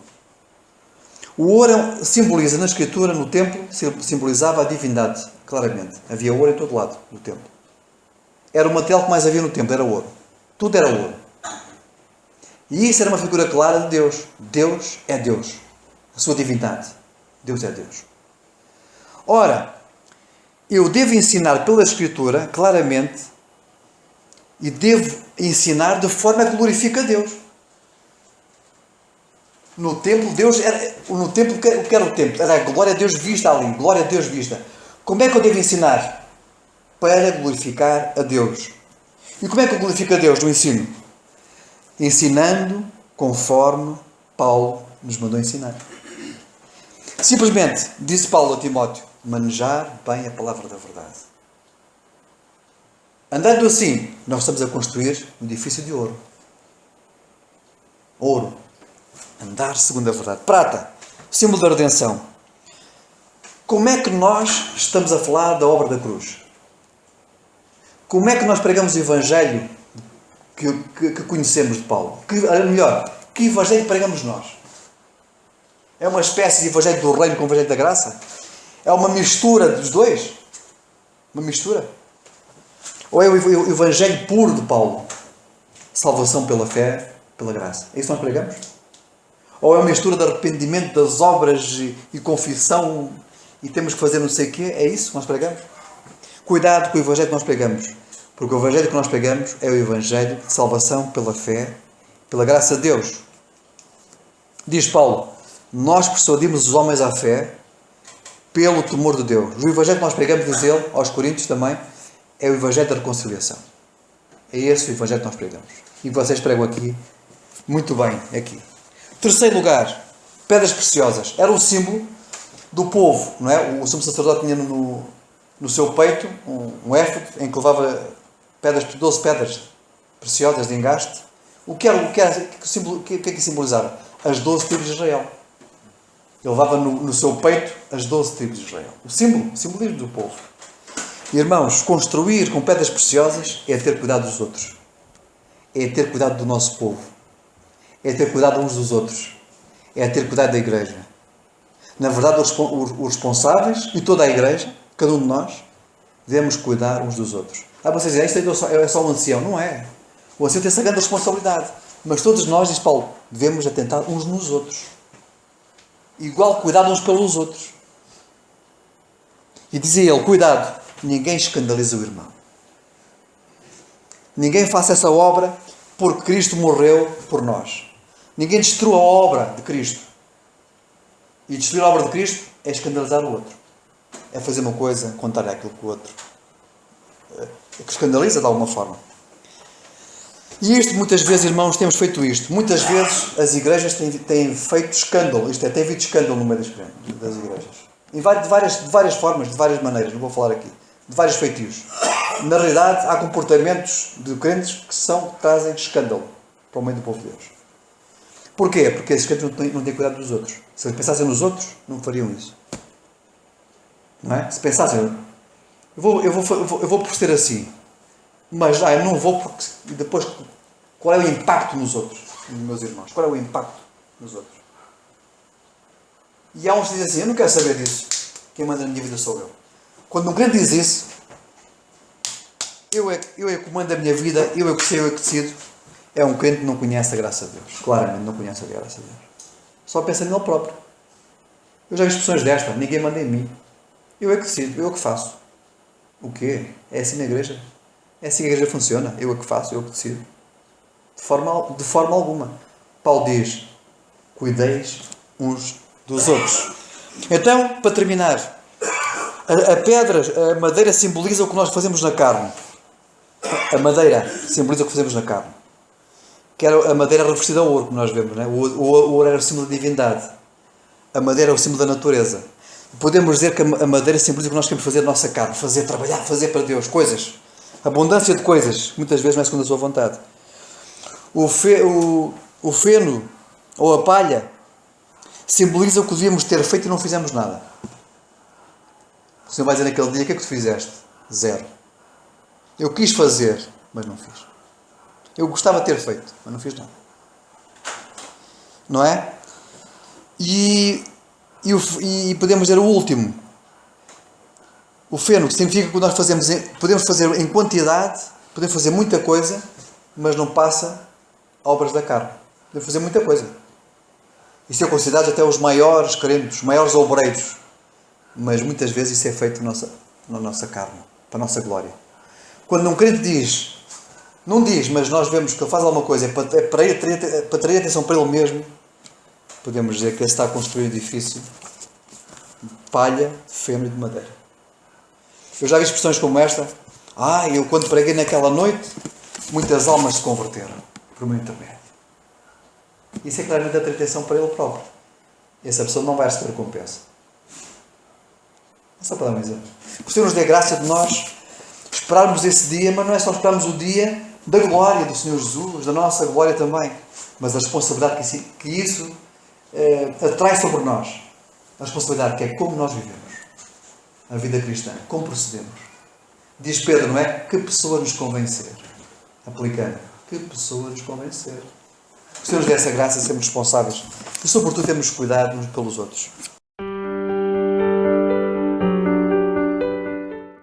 O ouro simboliza na escritura, no templo, simbolizava a divindade, claramente. Havia ouro em todo lado do templo. Era o material que mais havia no templo, era ouro. Tudo era ouro. E isso era uma figura clara de Deus. Deus é Deus. A sua divindade. Deus é Deus. Ora, eu devo ensinar pela Escritura, claramente, e devo ensinar de forma que glorifica a Deus. No templo, o que era o templo? Era a glória de Deus vista ali, glória de Deus vista. Como é que eu devo ensinar? Para glorificar a Deus. E como é que eu glorifico a Deus no ensino? Ensinando conforme Paulo nos mandou ensinar. Simplesmente, disse Paulo a Timóteo, manejar bem a palavra da verdade. Andando assim, nós estamos a construir um edifício de ouro. Ouro. Andar segundo a verdade. Prata, símbolo da redenção. Como é que nós estamos a falar da obra da cruz? Como é que nós pregamos o Evangelho que conhecemos de Paulo? Melhor, que evangelho pregamos nós? É uma espécie de evangelho do reino com o evangelho da graça? É uma mistura dos dois? Uma mistura? Ou é o evangelho puro de Paulo? Salvação pela fé, pela graça. É isso que nós pregamos? Ou é uma mistura de arrependimento das obras e confissão e temos que fazer não sei o quê? É isso que nós pregamos? Cuidado com o evangelho que nós pregamos. Porque o evangelho que nós pregamos é o evangelho de salvação pela fé, pela graça de Deus. Diz Paulo, nós persuadimos os homens à fé pelo temor de Deus. O evangelho que nós pregamos, diz ele, aos Coríntios também, é o evangelho da reconciliação. É esse o evangelho que nós pregamos. E vocês pregam aqui, muito bem, aqui. Terceiro lugar, pedras preciosas. Era um símbolo do povo, não é? O sumo sacerdote tinha no seu peito um éfode em que levava 12 pedras preciosas de engaste. O que é que simbolizava? As 12 tribos de Israel. Ele levava no seu peito as 12 tribos de Israel. O simbolismo do povo. Irmãos, construir com pedras preciosas é ter cuidado dos outros. É ter cuidado do nosso povo. É ter cuidado uns dos outros. É ter cuidado da igreja. Na verdade, os responsáveis e toda a igreja, cada um de nós, devemos cuidar uns dos outros. Vocês dizem, isto é só um ancião. Não é. O ancião tem essa grande responsabilidade. Mas todos nós, diz Paulo, devemos atentar uns nos outros. Igual cuidado uns pelos outros. E dizia ele, cuidado, ninguém escandaliza o irmão. Ninguém faça essa obra porque Cristo morreu por nós. Ninguém destrua a obra de Cristo. E destruir a obra de Cristo é escandalizar o outro. É fazer uma coisa contrária àquilo que o outro que escandaliza de alguma forma. E isto, muitas vezes, irmãos, temos feito isto. Muitas vezes as igrejas têm feito escândalo. Isto é, tem havido escândalo no meio das igrejas. De várias formas, de várias maneiras. Não vou falar aqui. De vários feitios. Na realidade, há comportamentos de crentes que trazem escândalo para o meio do povo de Deus. Porquê? Porque esses crentes não têm cuidado dos outros. Se eles pensassem nos outros, não fariam isso. Não é? Se pensassem, eu vou proceder assim, mas eu não vou porque depois qual é o impacto nos outros, meus irmãos? Qual é o impacto nos outros? E há uns que dizem assim, eu não quero saber disso. Quem manda na minha vida sou eu. Quando um crente diz isso, eu é que comando a minha vida, eu é que sei, eu é que decido. É um crente que não conhece a graça de Deus. Claramente não conhece a graça de Deus. Só pensa nele próprio. Eu já vi expressões desta. Ninguém manda em mim. Eu é que decido. Eu é que faço. O quê? É assim na igreja? É assim que a igreja funciona? Eu é que faço. Eu é que decido. De forma alguma. Paulo diz, cuideis uns dos outros. Então, para terminar, a madeira simboliza o que nós fazemos na carne. A madeira simboliza o que fazemos na carne. Que era a madeira revestida a ouro, como nós vemos, não é? O ouro era o símbolo da divindade. A madeira é o símbolo da natureza. Podemos dizer que a madeira simboliza o que nós queremos fazer na nossa carne. Fazer, trabalhar, fazer para Deus. Coisas. Abundância de coisas. Muitas vezes não é segundo a sua vontade. O feno, ou a palha, simboliza o que devíamos ter feito e não fizemos nada. O Senhor vai dizer naquele dia, o que é que tu fizeste? Zero. Eu quis fazer, mas não fiz. Eu gostava de ter feito, mas não fiz nada. Não é? E podemos dizer o último. O feno, que significa que nós podemos fazer em quantidade, podemos fazer muita coisa, mas não passa obras da carne. Podemos fazer muita coisa. E ser considerados até os maiores crentes, os maiores obreiros. Mas muitas vezes isso é feito na nossa carne, para a nossa glória. Quando um crente diz, não diz, mas nós vemos que ele faz alguma coisa, é para atrair atenção para ele mesmo, podemos dizer que ele está a construir um edifício de palha, de feno e de madeira. Eu já vi expressões como esta. Eu quando preguei naquela noite, muitas almas se converteram por meu intermédio. Isso é claramente atrair atenção para ele próprio. Essa pessoa não vai receber recompensa. É só para dar um exemplo. O Senhor nos dê graça de nós esperarmos esse dia, mas não é só esperarmos o dia da glória do Senhor Jesus, da nossa glória também, mas a responsabilidade que isso atrai sobre nós. A responsabilidade que é como nós vivemos a vida cristã, como procedemos. Diz Pedro, não é? Que pessoa nos convencer? Aplicando. Que pessoa a nos convencer. Que o Senhor nos dê essa graça de sermos responsáveis. E sobretudo temos cuidado uns pelos outros.